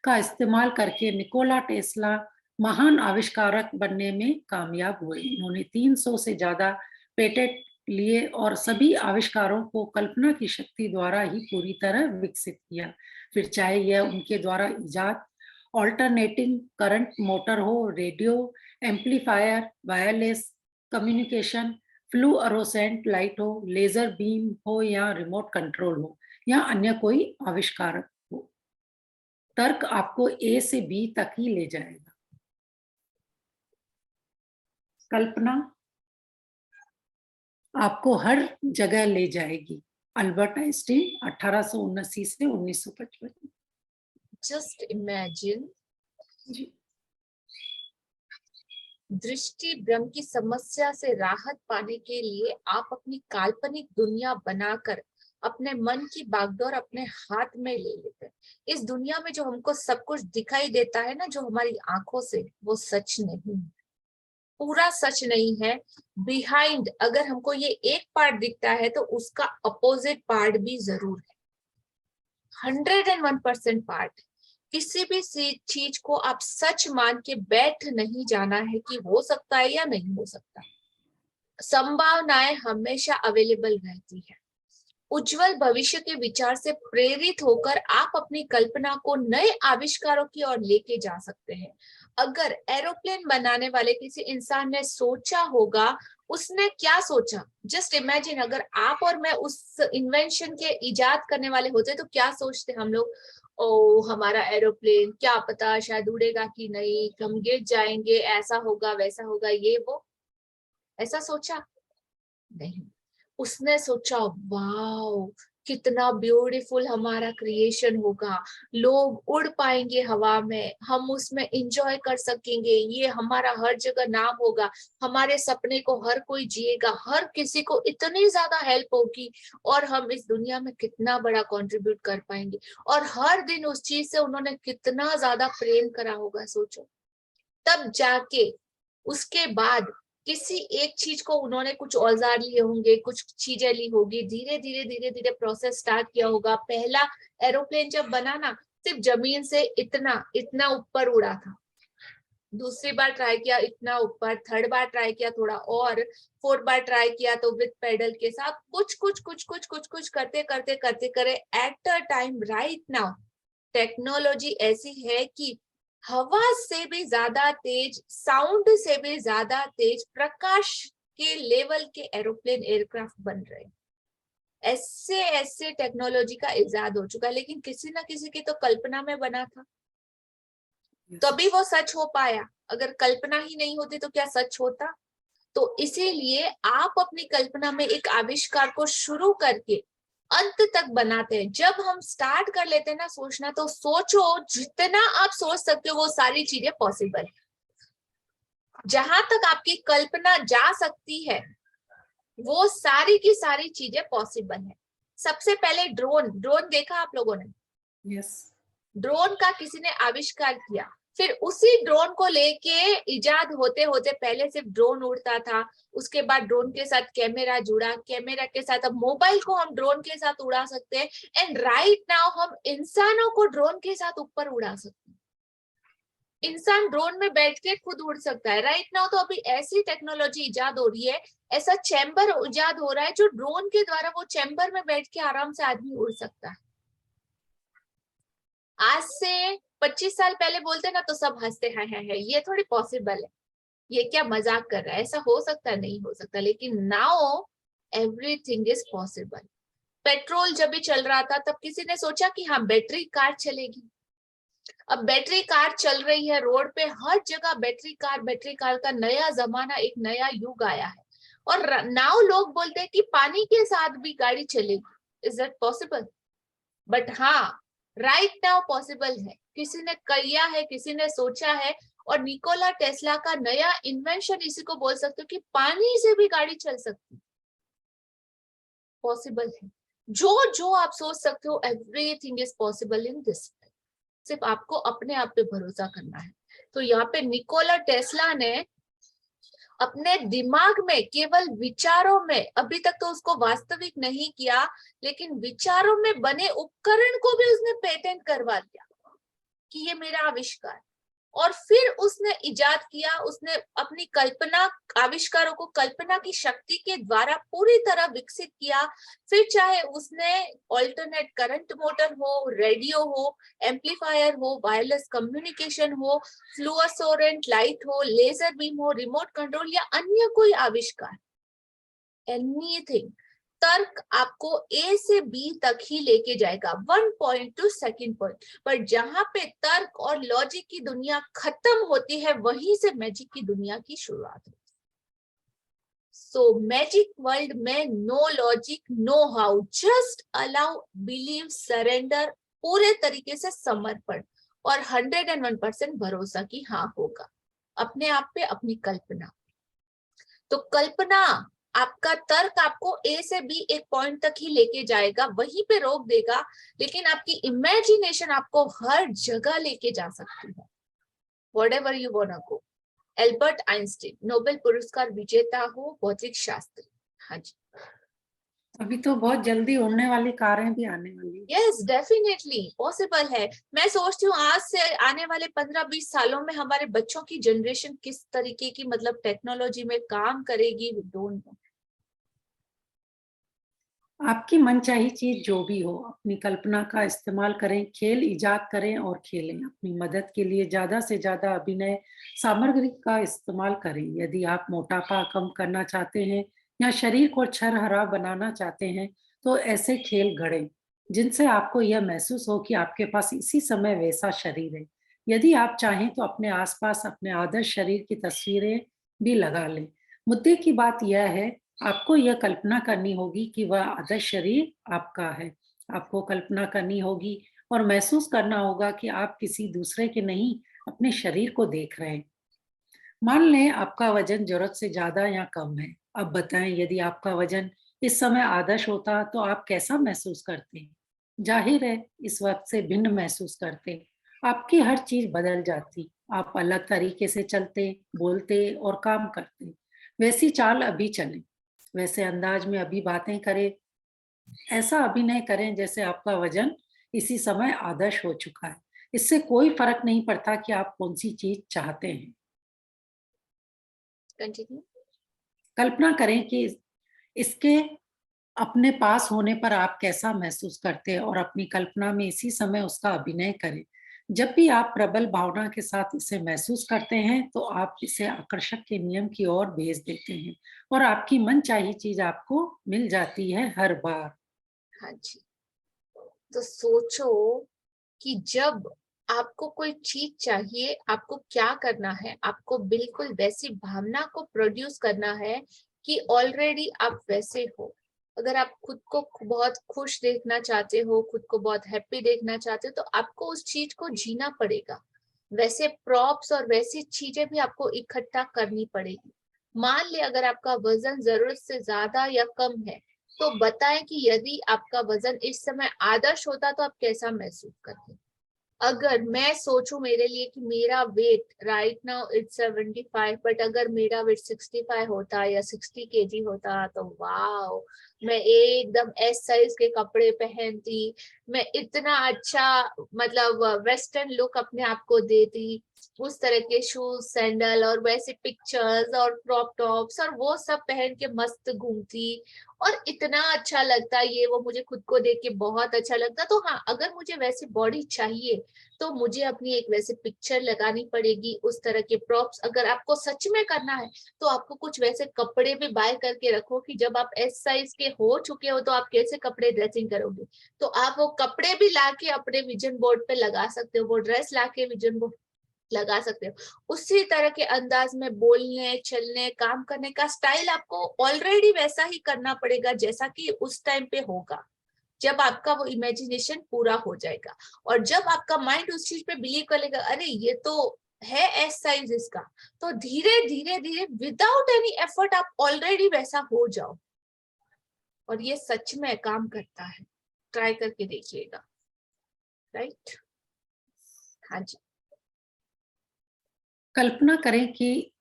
S1: का इस्तेमाल करके निकोला टेस्ला महान आविष्कारक बनने में कामयाब हुए। इन्होंने 300 से ज्यादा पेटेंट लिए और सभी आविष्कारों को कल्पना की शक्ति द्वारा ही पूरी तरह विकसित किया। फिर चाहे यह उनके द्वारा इजाद ऑल्टरनेटिंग करंट मोटर हो, radio amplifier, wireless communication, fluorescent light हो, लेजर बीम हो या रिमोट कंट्रोल हो या अन्य कोई आविष्कार हो, तर्क आपको ए से बी तक ही ले जाएगा। कल्पना आपको हर जगह ले जाएगी। अल्बर्ट आइंस्टीन 1879 से 1955।
S2: जस्ट इमेजिन,
S1: जी,
S2: दृष्टि भ्रम की समस्या से राहत पाने के लिए आप अपनी काल्पनिक दुनिया बनाकर अपने मन की बागडोर अपने हाथ में ले लेते हैं। इस दुनिया में जो हमको सब कुछ दिखाई देता है ना, जो हमारी आंखों से, वो सच नहीं है, पूरा सच नहीं है। बिहाइंड अगर हमको ये एक पार्ट दिखता है तो उसका अपोजिट पार्ट भी जरूर है। 101% पार्ट। किसी भी चीज को आप सच मान के बैठ नहीं जाना है कि हो सकता है या नहीं हो सकता। संभावनाएं हमेशा अवेलेबल रहती है। उज्जवल भविष्य के विचार से प्रेरित होकर आप अपनी कल्पना को नए आविष्कारों की ओर लेके जा सकते हैं। अगर एरोप्लेन बनाने वाले किसी इंसान ने सोचा होगा, उसने क्या सोचा, जस्ट इमेजिन अगर आप और मैं उस इन्वेंशन के इजाद करने वाले होते तो क्या सोचते हम लोग, ओ हमारा एरोप्लेन क्या पता शायद उड़ेगा कि नहीं, हम गिर जाएंगे, ऐसा होगा वैसा होगा, ये वो। ऐसा सोचा नहीं, उसने सोचा वाओ कितना ब्यूटीफुल हमारा क्रिएशन होगा, लोग उड़ पाएंगे हवा में, हम उसमें एंजॉय कर सकेंगे, ये हमारा हर जगह नाम होगा, हमारे सपने को हर कोई जिएगा, हर किसी को इतनी ज्यादा हेल्प होगी और हम इस दुनिया में कितना बड़ा कंट्रीब्यूट कर पाएंगे। और हर दिन उस चीज से उन्होंने कितना ज्यादा प्रेम करा होगा, सोचो। तब जाके उसके बाद किसी एक चीज को उन्होंने कुछ औजार लिए होंगे, कुछ चीजें ली होगी, धीरे धीरे धीरे धीरे प्रोसेस स्टार्ट किया होगा। पहला एरोप्लेन जब बना ना, सिर्फ जमीन से इतना इतना ऊपर उड़ा था, दूसरी बार ट्राई किया इतना ऊपर, थर्ड बार ट्राई किया थोड़ा और, फोर्थ बार ट्राई किया तो विद पेडल के साथ, कुछ कुछ कुछ कुछ कुछ कुछ करते करते करते करे at a time right now technology ऐसी है कि हवा से भी ज्यादा तेज, साउंड से भी ज्यादा तेज, प्रकाश के लेवल के एरोप्लेन एयरक्राफ्ट बन रहे हैं। ऐसे ऐसे टेक्नोलॉजी का इजाद हो चुका है, लेकिन किसी ना किसी की तो कल्पना में बना था, तभी वो सच हो पाया। अगर कल्पना ही नहीं होती तो क्या सच होता? तो इसीलिए आप अपनी कल्पना में एक आविष्कार को शुरू करके अंत तक बनाते हैं। जब हम स्टार्ट कर लेते हैं ना सोचना, तो सोचो जितना आप सोच सकते हो वो सारी चीजें पॉसिबल। जहां तक आपकी कल्पना जा सकती है वो सारी की सारी चीजें पॉसिबल है। सबसे पहले ड्रोन देखा आप लोगों ने?
S1: यस।
S2: ड्रोन का किसी ने आविष्कार किया, फिर उसी ड्रोन को लेके इजाद होते होते, पहले सिर्फ ड्रोन उड़ता था, उसके बाद ड्रोन के साथ कैमरा जुड़ा, कैमरा के साथ अब मोबाइल को हम ड्रोन के साथ उड़ा सकते हैं, एंड राइट नाउ हम इंसानों को ड्रोन के साथ ऊपर उड़ा सकते हैं। इंसान ड्रोन में बैठ के खुद उड़ सकता है राइट नाउ। तो अभी ऐसी टेक्नोलॉजी इजाद हो रही है, ऐसा चैम्बर इजाद हो रहा है जो ड्रोन के द्वारा वो चैम्बर में बैठ के आराम से आदमी उड़ सकता है। आज से 25 साल पहले बोलते ना तो सब हंसते हैं, ये थोड़ी पॉसिबल है, ये क्या मजाक कर रहा है, ऐसा हो सकता है? नहीं हो सकता। लेकिन now everything is possible. Petrol जब भी चल रहा था तब किसी ने सोचा कि हाँ बैटरी कार चलेगी। अब बैटरी कार चल रही है रोड पे, हर जगह बैटरी कार का नया जमाना, एक नया युग आया है। और नाउ लोग बोलते हैं कि पानी के साथ भी गाड़ी चलेगी। Is that possible? बट हाँ, राइट नाउ पॉसिबल है। किसी ने किया है, किसी ने सोचा है। और निकोला टेस्ला का नया इन्वेंशन इसी को बोल सकते हो कि पानी से भी गाड़ी चल सकती है। पॉसिबल है। जो जो आप सोच सकते हो, everything is possible in this. सिर्फ आपको अपने आप पे भरोसा करना है। तो यहाँ पे निकोला टेस्ला ने अपने दिमाग में, केवल विचारों में, अभी तक तो उसको वास्तविक नहीं किया, लेकिन विचारों में बने उपकरण को भी उसने पेटेंट करवा दिया कि ये मेरा आविष्कार। और फिर उसने इजाद किया, उसने अपनी कल्पना, आविष्कारों को कल्पना की शक्ति के द्वारा पूरी तरह विकसित किया। फिर चाहे उसने ऑल्टरनेट करंट मोटर हो, रेडियो हो, एम्पलीफायर हो, वायरलेस कम्युनिकेशन हो, फ्लुओरोसेंट लाइट हो, लेजर बीम हो, रिमोट कंट्रोल या अन्य कोई आविष्कार, एनीथिंग, तर्क आपको ए से बी तक ही लेके जाएगा, 1 पॉइंट टू सेकंड पॉइंट। पर जहां पे तर्क और लॉजिक की दुनिया खत्म होती है, वहीं से मैजिक की दुनिया की शुरुआत होती है। सो मैजिक वर्ल्ड में no logic, no how, just allow, believe, surrender, पूरे तरीके से समर्पण और 101% भरोसा कि हाँ होगा, अपने आप पे, अपनी कल्पना। तो कल्पना, आपका तर्क आपको ए से बी एक पॉइंट तक ही लेके जाएगा, वहीं पे रोक देगा, लेकिन आपकी इमेजिनेशन आपको हर जगह लेके जा सकती है। Whatever you want go. Albert Einstein Nobel पुरस्कार विजेता हो, भौतिक शास्त्री। हाँ जी।
S1: अभी तो बहुत जल्दी उड़ने वाली कारें भी आने वाली है।
S2: यस, डेफिनेटली पॉसिबल है। मैं सोचती हूँ आज से आने वाले 15-20 सालों में हमारे बच्चों की जनरेशन किस तरीके की, मतलब टेक्नोलॉजी में काम करेगी, वी डोंट नो।
S1: आपकी मनचाही चीज जो भी हो, अपनी कल्पना का इस्तेमाल करें, खेल इजाद करें और खेलें। अपनी मदद के लिए ज्यादा से ज्यादा अभिनय सामग्री का इस्तेमाल करें। यदि आप मोटापा कम करना चाहते हैं या शरीर को छरहरा बनाना चाहते हैं, तो ऐसे खेल गढ़ें जिनसे आपको यह महसूस हो कि आपके पास इसी समय वैसा शरीर है। यदि आप चाहें तो अपने आसपास अपने आदर्श शरीर की तस्वीरें भी लगा लें। मुद्दे की बात यह है, आपको यह कल्पना करनी होगी कि वह आदर्श शरीर आपका है। आपको कल्पना करनी होगी और महसूस करना होगा कि आप किसी दूसरे के नहीं, अपने शरीर को देख रहे हैं। मान लें आपका वजन जरूरत से ज्यादा या कम है। अब बताएं, यदि आपका वजन इस समय आदर्श होता तो आप कैसा महसूस करते? जाहिर है, इस वक्त से भिन्न महसूस करते। आपकी हर चीज बदल जाती। आप अलग तरीके से चलते, बोलते और काम करते। वैसी चाल अभी चलें, वैसे अंदाज में अभी बातें करें, ऐसा अभिनय करें जैसे आपका वजन इसी समय आदर्श हो चुका है। इससे कोई फर्क नहीं पड़ता कि आप कौन सी चीज चाहते हैं।
S2: कंटिन्यू।
S1: कल्पना करें कि इसके अपने पास होने पर आप कैसा महसूस करते हैं और अपनी कल्पना में इसी समय उसका अभिनय करें। जब भी आप प्रबल भावना के साथ इसे महसूस करते हैं, तो आप इसे आकर्षक के नियम की ओर भेज देते हैं और आपकी मनचाही चीज आपको मिल जाती है हर बार।
S2: हाँ जी। तो सोचो कि जब आपको कोई चीज चाहिए, आपको क्या करना है? आपको बिल्कुल वैसी भावना को प्रोड्यूस करना है कि ऑलरेडी आप वैसे हो। अगर आप खुद को बहुत खुश देखना चाहते हो, खुद को बहुत हैप्पी देखना चाहते हो, तो आपको उस चीज को जीना पड़ेगा। वैसे प्रॉप्स और वैसी चीजें भी आपको इकट्ठा करनी पड़ेगी। मान ले अगर आपका वजन जरूरत से ज्यादा या कम है, तो बताएं कि यदि आपका वजन इस समय आदर्श होता तो आप कैसा महसूस करते। अगर मैं सोचूं मेरे लिए कि मेरा weight right now it's 75, but अगर मेरा वेट 65 होता या 60 kg होता तो वाओ, मैं एकदम एस साइज के कपड़े पहनती, मैं इतना अच्छा मतलब वेस्टर्न लुक अपने आप को देती, उस तरह के शूज सैंडल और वैसे पिक्चर्स और क्रॉप टॉप्स और वो सब पहन के मस्त घूमती और इतना अच्छा लगता, ये वो मुझे खुद को देख के बहुत अच्छा लगता। तो हाँ, अगर मुझे वैसी बॉडी चाहिए तो मुझे अपनी एक वैसे पिक्चर लगानी पड़ेगी, उस तरह के प्रॉप्स। अगर आपको सच में करना है तो आपको कुछ वैसे कपड़े भी बाय करके रखो कि जब आप एस साइज के हो चुके हो तो आप कैसे कपड़े ड्रेसिंग करोगे, तो आप वो कपड़े भी लाके अपने विजन बोर्ड पे लगा सकते हो, वो ड्रेस लाके विजन बोर्ड लगा सकते हो। उसी तरह के अंदाज में बोलने चलने काम करने का स्टाइल आपको ऑलरेडी वैसा ही करना पड़ेगा जैसा कि उस टाइम पे होगा, जब आपका वो इमेजिनेशन पूरा हो जाएगा। और जब आपका माइंड उस चीज पे बिलीव कर लेगा, अरे ये तो है एस साइज इसका, तो धीरे धीरे धीरे विदाउट एनी एफर्ट आप ऑलरेडी वैसा हो जाओ। और ये सच में काम करता है, ट्राई करके देखिएगा। राइट, हाँ जी।
S1: कल्पना करें कि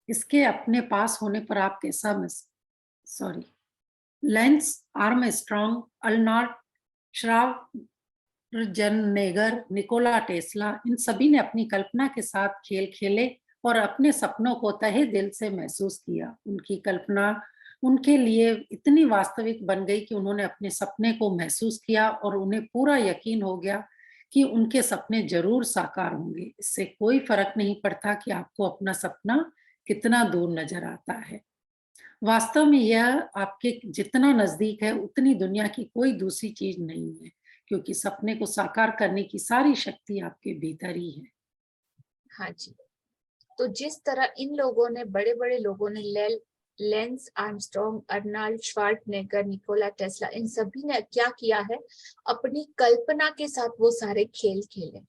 S1: इसके अपने पास होने पर आप कैसा sorry Lance Armstrong, Arnold Schwarzenegger, Nikola Tesla, इन सभी ने अपनी कल्पना के साथ खेल खेले और अपने सपनों को तहे दिल से महसूस किया। उनकी कल्पना उनके लिए इतनी वास्तविक बन गई कि उन्होंने अपने सपने को महसूस किया और उन्हें पूरा यकीन हो गया कि उनके सपने जरूर साकार होंगे। इससे कोई फर्क नहीं पड़ता कि आपको अपना सपना कितना दूर नजर आता है। वास्तव में यह आपके जितना नजदीक है उतनी दुनिया की कोई दूसरी चीज नहीं है, क्योंकि सपने को साकार करने की सारी शक्ति आपके भीतर ही है।
S2: हाँ जी। तो जिस तरह इन लोगों ने, बड़े बड़े लोगों ने, Lance Armstrong, Arnold Schwarzenegger, Nikola Tesla, इन सभी ने क्या किया है, अपनी कल्पना के साथ वो सारे खेल खेले,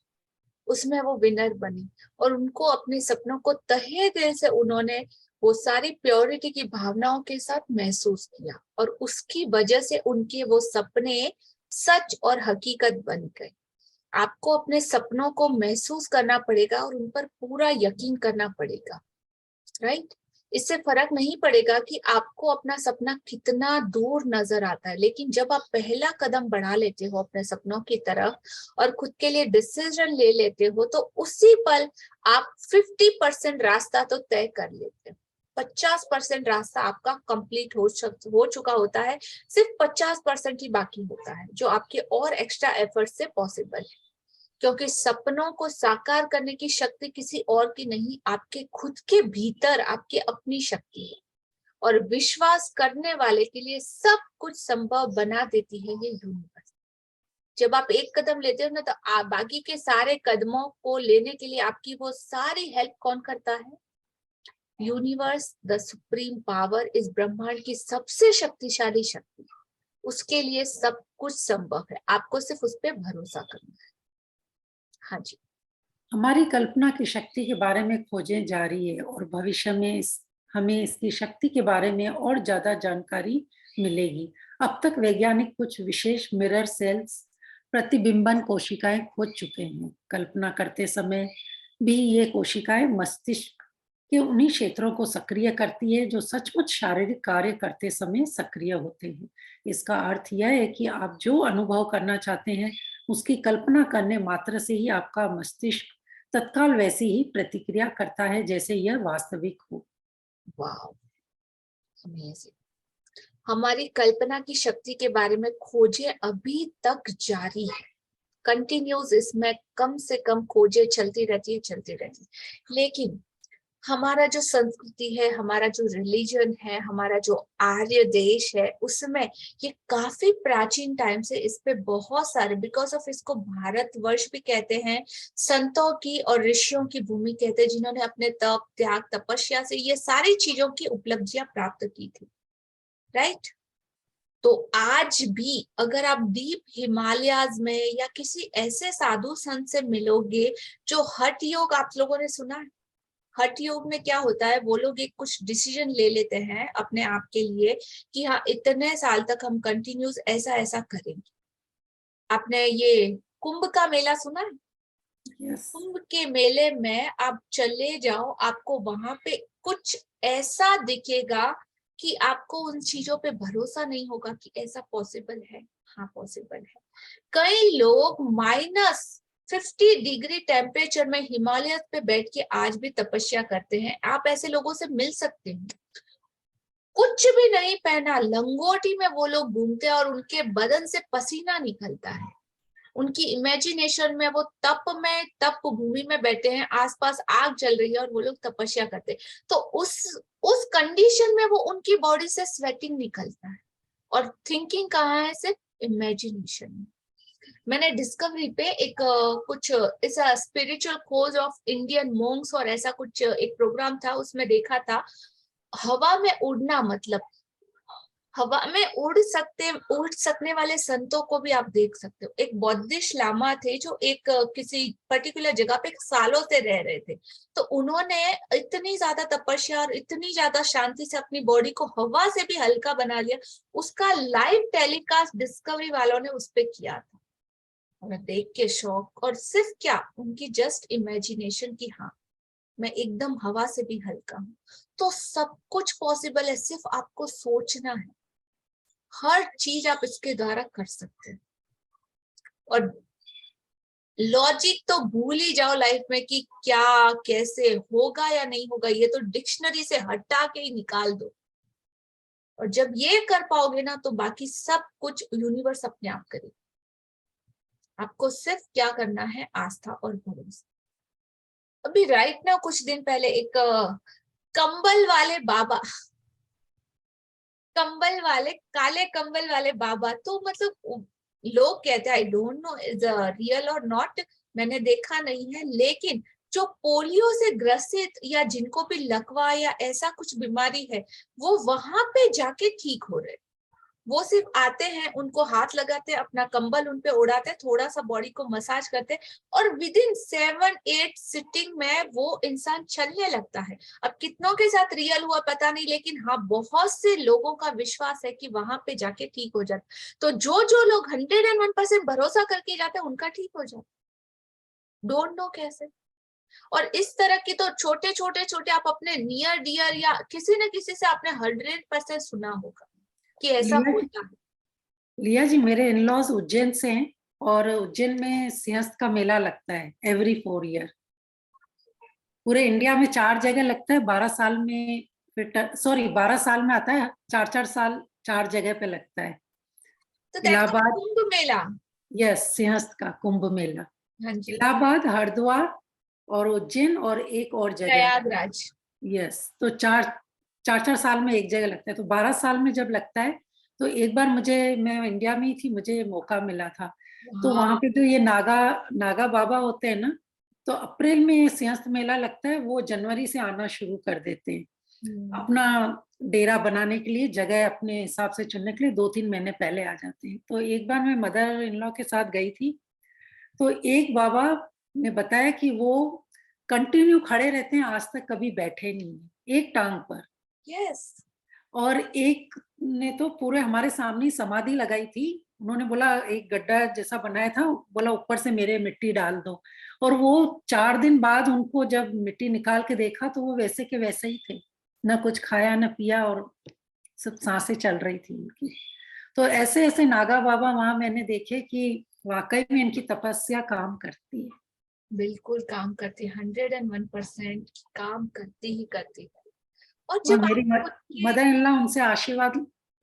S2: उसमें वो विनर बने और उनको अपने सपनों को तहे दिल से उन्होंने वो सारी प्योरिटी की भावनाओं के साथ महसूस किया और उसकी वजह से उनके वो सपने सच और हकीकत बन गए। आपको अपने सपनों को महसूस करना पड़ेगा और उन पर पूरा यकीन करना पड़ेगा। राइट, इससे फर्क नहीं पड़ेगा कि आपको अपना सपना कितना दूर नजर आता है, लेकिन जब आप पहला कदम बढ़ा लेते हो अपने सपनों की तरफ और खुद के लिए डिसीजन ले लेते हो तो उसी पल आप 50% रास्ता तो तय कर लेते हो। 50% रास्ता आपका कंप्लीट हो चुका होता है, सिर्फ 50% ही बाकी होता है जो आपके और एक्स्ट्रा एफर्ट से पॉसिबल है। क्योंकि सपनों को साकार करने की शक्ति किसी और की नहीं, आपके खुद के भीतर आपकी अपनी शक्ति है और विश्वास करने वाले के लिए सब कुछ संभव बना देती है ये यूनिवर्स। जब आप एक कदम लेते हो ना तो बाकी के सारे कदमों को लेने के लिए आपकी वो सारी हेल्प कौन करता है? यूनिवर्स, द सुप्रीम पावर, इस ब्रह्मांड की सबसे शक्तिशाली शक्ति, उसके लिए सब कुछ संभव है, आपको सिर्फ उस पर भरोसा करना है। हाँ जी।
S1: हमारी कल्पना की शक्ति के बारे में खोजें जारी है और भविष्य में हमें इसकी शक्ति के बारे में और ज्यादा जानकारी मिलेगी। अब तक वैज्ञानिक कुछ विशेष मिरर सेल्स, प्रतिबिंबन कोशिकाएं खोज चुके हैं। कल्पना करते समय भी ये कोशिकाएं मस्तिष्क के उन्हीं क्षेत्रों को सक्रिय करती है जो सचमुच शारीरिक कार्य करते समय सक्रिय होते हैं। इसका अर्थ यह है कि आप जो अनुभव करना चाहते हैं उसकी कल्पना करने मात्र से ही आपका मस्तिष्क तत्काल वैसी ही प्रतिक्रिया करता है जैसे यह वास्तविक हो।
S2: Wow, amazing. हमारी कल्पना की शक्ति के बारे में खोजें अभी तक जारी है, कंटिन्यूस, इसमें कम से कम खोजें चलती रहती है। लेकिन हमारा जो संस्कृति है, हमारा जो रिलीजन है, हमारा जो आर्य देश है, उसमें ये काफी प्राचीन टाइम से इस पे बहुत सारे, बिकॉज ऑफ इसको भारतवर्ष भी कहते हैं, संतों की और ऋषियों की भूमि कहते हैं, जिन्होंने अपने तप त्याग तपस्या से ये सारी चीजों की उपलब्धियां प्राप्त की थी। राइट, तो आज भी अगर आप डीप हिमालयाज में या किसी ऐसे साधु संत से मिलोगे जो हठ योग, आप लोगों ने सुना है, हठ योग में क्या होता है, वो लोग एक कुछ डिसीजन ले लेते हैं अपने आप के लिए कि हाँ इतने साल तक हम कंटिन्यूस ऐसा ऐसा करेंगे। आपने ये कुंभ का मेला सुना है?
S1: यस,
S2: कुंभ के मेले में आप चले जाओ, आपको वहां पे कुछ ऐसा दिखेगा कि आपको उन चीजों पे भरोसा नहीं होगा कि ऐसा पॉसिबल है। हाँ पॉसिबल है। कई लोग -50 डिग्री टेम्परेचर में हिमालय पे बैठ के आज भी तपस्या करते हैं। आप ऐसे लोगों से मिल सकते हैं। कुछ भी नहीं पहना, लंगोटी में वो लोग घूमते हैं और उनके बदन से पसीना निकलता है। उनकी इमेजिनेशन में वो तप भूमि में बैठे हैं, आसपास आग जल रही है और वो लोग तपस्या करते हैं। तो उस कंडीशन में वो उनकी बॉडी से स्वेटिंग निकलता है। और थिंकिंग कहाँ है? सिर्फ इमेजिनेशन में। मैंने डिस्कवरी पे एक कुछ ऐसा स्पिरिचुअल खोज ऑफ इंडियन मोंक्स और ऐसा कुछ एक प्रोग्राम था, उसमें देखा था हवा में उड़ना, मतलब हवा में उड़ सकने वाले संतों को भी आप देख सकते हो। एक बौद्धिस्ट लामा थे जो एक किसी पर्टिकुलर जगह पे सालों से रह रहे थे। तो उन्होंने इतनी ज्यादा तपस्या और इतनी ज्यादा शांति से अपनी बॉडी को हवा से भी हल्का बना लिया। उसका लाइव टेलीकास्ट डिस्कवरी वालों ने उस पे किया था। और देख के शौक, और सिर्फ क्या, उनकी जस्ट इमेजिनेशन की हाँ मैं एकदम हवा से भी हल्का हूँ। तो सब कुछ पॉसिबल है, सिर्फ आपको सोचना है। हर चीज आप इसके द्वारा कर सकते हैं। और लॉजिक तो भूल ही जाओ लाइफ में कि क्या कैसे होगा या नहीं होगा, ये तो डिक्शनरी से हटा के ही निकाल दो। और जब ये कर पाओगे ना, तो बाकी सब कुछ यूनिवर्स अपने आप करेगा। आपको सिर्फ क्या करना है, आस्था और भरोसा। अभी राइट ना कुछ दिन पहले एक कंबल वाले बाबा, कंबल वाले, काले कंबल वाले बाबा, तो मतलब लोग कहते हैं, I don't know is real और नॉट, मैंने देखा नहीं है, लेकिन जो पोलियो से ग्रसित या जिनको भी लकवा या ऐसा कुछ बीमारी है, वो वहां पे जाके ठीक हो रहे। वो सिर्फ आते हैं, उनको हाथ लगाते हैं, अपना कंबल उनपे उड़ाते हैं, थोड़ा सा बॉडी को मसाज करते हैं, और विद इन 7-8 सिटिंग में वो इंसान चलने लगता है। अब कितनों के साथ रियल हुआ पता नहीं, लेकिन हाँ बहुत से लोगों का विश्वास है कि वहां पे जाके ठीक हो जाता। तो जो जो लोग 101% भरोसा करके जाते हैं, उनका ठीक हो जाता। डोंट नो कैसे। और इस तरह की तो छोटे छोटे छोटे आप अपने नियर डियर या किसी न किसी से आपने 100% सुना होगा कि ऐसा
S1: लिया जी,
S2: होता है।
S1: लिया जी, मेरे इन लॉज उज्जैन से हैं और उज्जैन में सिंहस्थ का मेला लगता है एवरी 4 ईयर। पूरे इंडिया में 4 जगह लगता है, 12 साल में, फिर सॉरी 12 साल में आता है, 4-4 साल 4 जगह पे लगता है।
S2: तो that means
S1: Allahabad,
S2: Kumbh Mela.
S1: Yes, Simhastha का कुंभ मेला।
S2: हाँ जी।
S1: इलाहाबाद, हरिद्वार और उज्जैन और एक और जगह है।
S2: प्रयागराज।
S1: यस, तो 4-4 साल में एक जगह लगता है। तो 12 साल में जब लगता है, तो एक बार मैं इंडिया में ही थी, मुझे मौका मिला था। तो
S2: हाँ।
S1: वहां पे तो ये नागा नागा बाबा होते हैं ना, तो अप्रैल में सिंहस्थ मेला लगता है, वो जनवरी से आना शुरू कर देते हैं। अपना डेरा बनाने के लिए, जगह अपने हिसाब से चुनने के लिए 2-3 महीने पहले आ जाते हैं। तो एक बार मैं मदर इन लॉ के साथ गई थी, तो एक बाबा ने बताया कि वो कंटिन्यू खड़े रहते हैं, आज तक कभी बैठे नहीं है एक टांग पर।
S2: यस।
S1: और एक ने तो पूरे हमारे सामने ही समाधि लगाई थी। उन्होंने बोला, एक गड्ढा जैसा बनाया था, बोला ऊपर से मेरे मिट्टी डाल दो। और वो 4 दिन बाद उनको जब मिट्टी निकाल के देखा, तो वो वैसे के वैसे ही थे, ना कुछ खाया ना पिया, और सब सांसें चल रही थी उनकी। तो ऐसे ऐसे नागा बाबा वहां मैंने देखे कि वाकई में इनकी तपस्या काम करती है।
S2: बिल्कुल काम करती, 101% काम करती ही करती है। और
S1: और
S2: जब
S1: मेरी
S2: आप उनके
S1: मदर इन लॉ उनसे आशीर्वाद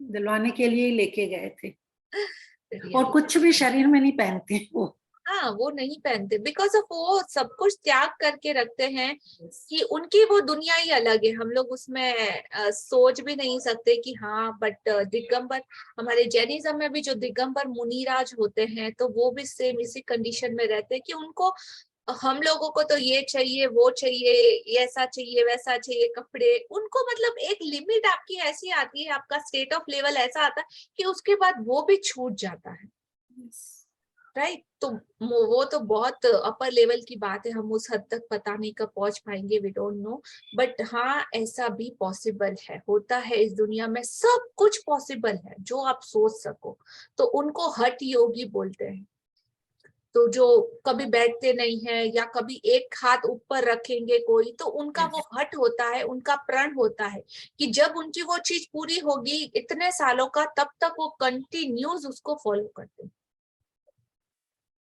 S1: दिलवाने के लिए ही लेके गए थे। और
S2: रियली,
S1: कुछ भी शरीर में नहीं पहनते वो।
S2: हाँ वो नहीं पहनते, बिकॉज ऑफ वो सब कुछ त्याग करके रखते हैं कि उनकी वो दुनिया ही अलग है। हम लोग उसमें सोच भी नहीं सकते कि हाँ, बट दिगंबर, हमारे जैनिज्म में भी जो दिगंबर मुनिराज होते हैं, तो वो भी सेम इसी कंडीशन में रहते हैं कि उनको, हम लोगों को तो ये चाहिए वो चाहिए, ऐसा चाहिए वैसा चाहिए, कपड़े, उनको मतलब एक लिमिट आपकी ऐसी आती है, आपका स्टेट ऑफ लेवल ऐसा आता है कि उसके बाद वो भी छूट जाता है। राइट। तो वो तो बहुत अपर लेवल की बात है, हम उस हद तक पता नहीं कब पहुंच पाएंगे, वी डोंट नो। बट हाँ, ऐसा भी पॉसिबल है, होता है इस दुनिया में, सब कुछ पॉसिबल है जो आप सोच सको। तो उनको हठ योगी बोलते हैं। तो जो कभी बैठते नहीं है या कभी एक हाथ ऊपर रखेंगे कोई, तो उनका वो हट होता है, उनका प्रण होता है कि जब उनकी वो चीज पूरी होगी इतने सालों का, तब तक वो कंटिन्यूस उसको फॉलो करते हैं।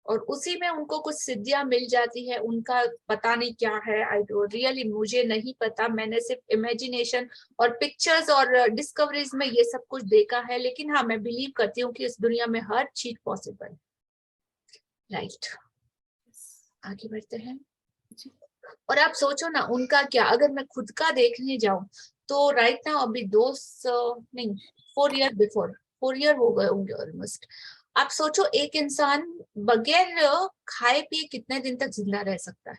S2: और उसी में उनको कुछ सिद्धियां मिल जाती है, उनका पता नहीं क्या है, आई डोंट रियली, मुझे नहीं पता, मैंने सिर्फ इमेजिनेशन और पिक्चर्स और डिस्कवरीज में ये सब कुछ देखा है। लेकिन हाँ, मैं बिलीव करती हूँ कि इस दुनिया में हर चीज पॉसिबल है। राइट, आगे बढ़ते हैं। और आप सोचो ना उनका क्या, अगर मैं खुद का देखने जाऊं तो राइट नाउ अभी नहीं 4 ईयर बिफोर, 4 ईयर हो गए होंगे ऑलमोस्ट। आप सोचो एक इंसान बगैर खाए पिए कितने दिन तक जिंदा रह सकता है?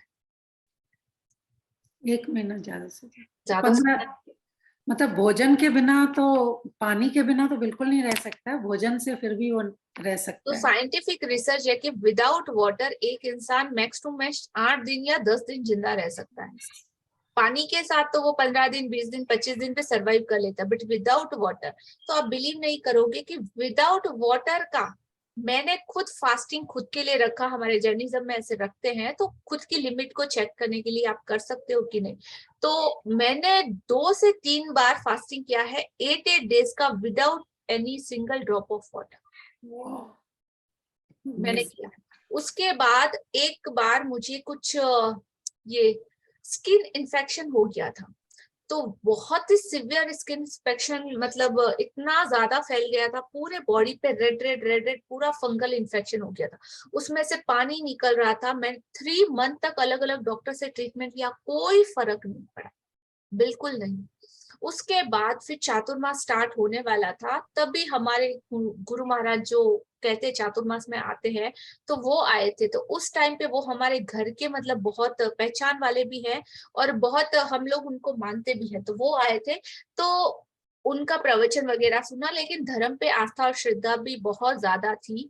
S1: 1 महीना ज्यादा से
S2: ज्यादा
S1: 15, मतलब भोजन के बिना तो, पानी के बिना तो बिल्कुल नहीं रह सकता, भोजन से फिर भी वो रह
S2: तो
S1: सकता है।
S2: साइंटिफिक रिसर्च है कि विदाउट वाटर एक इंसान मैक्स टू मैक्स 8 दिन या 10 दिन जिंदा रह सकता है। पानी के साथ तो वो 15 दिन, 20 दिन, 25 दिन पे सरवाइव कर लेता है, बट विदाउट वाटर, तो आप बिलीव नहीं करोगे कि विदाउट वाटर का, मैंने खुद फास्टिंग खुद के लिए रखा, हमारे जर्नीज्म में ऐसे रखते हैं, तो खुद की लिमिट को चेक करने के लिए आप कर सकते हो कि नहीं। तो मैंने 2 से 3 बार फास्टिंग किया है 8 डेज का without any single drop of water, मैंने किया। उसके बाद एक बार मुझे कुछ ये स्किन इन्फेक्शन हो गया था, तो बहुत ही सिवियर स्किन इन्फेक्शन, मतलब इतना ज्यादा फैल गया था पूरे बॉडी पे, रेड रेड रेड रेड पूरा फंगल इन्फेक्शन हो गया था, उसमें से पानी निकल रहा था। मैं 3 मंथ तक अलग अलग डॉक्टर से ट्रीटमेंट लिया, कोई फर्क नहीं पड़ा, बिल्कुल नहीं। उसके बाद फिर चातुर्मास स्टार्ट होने वाला था, तभी हमारे गुरु महाराज जो कहते चातुर्मास में आते हैं, तो वो आए थे। तो उस टाइम पे वो हमारे घर के मतलब बहुत पहचान वाले भी हैं और बहुत हम लोग उनको मानते भी हैं, तो वो आए थे। तो उनका प्रवचन वगैरह सुना, लेकिन धर्म पे आस्था और श्रद्धा भी बहुत ज्यादा थी।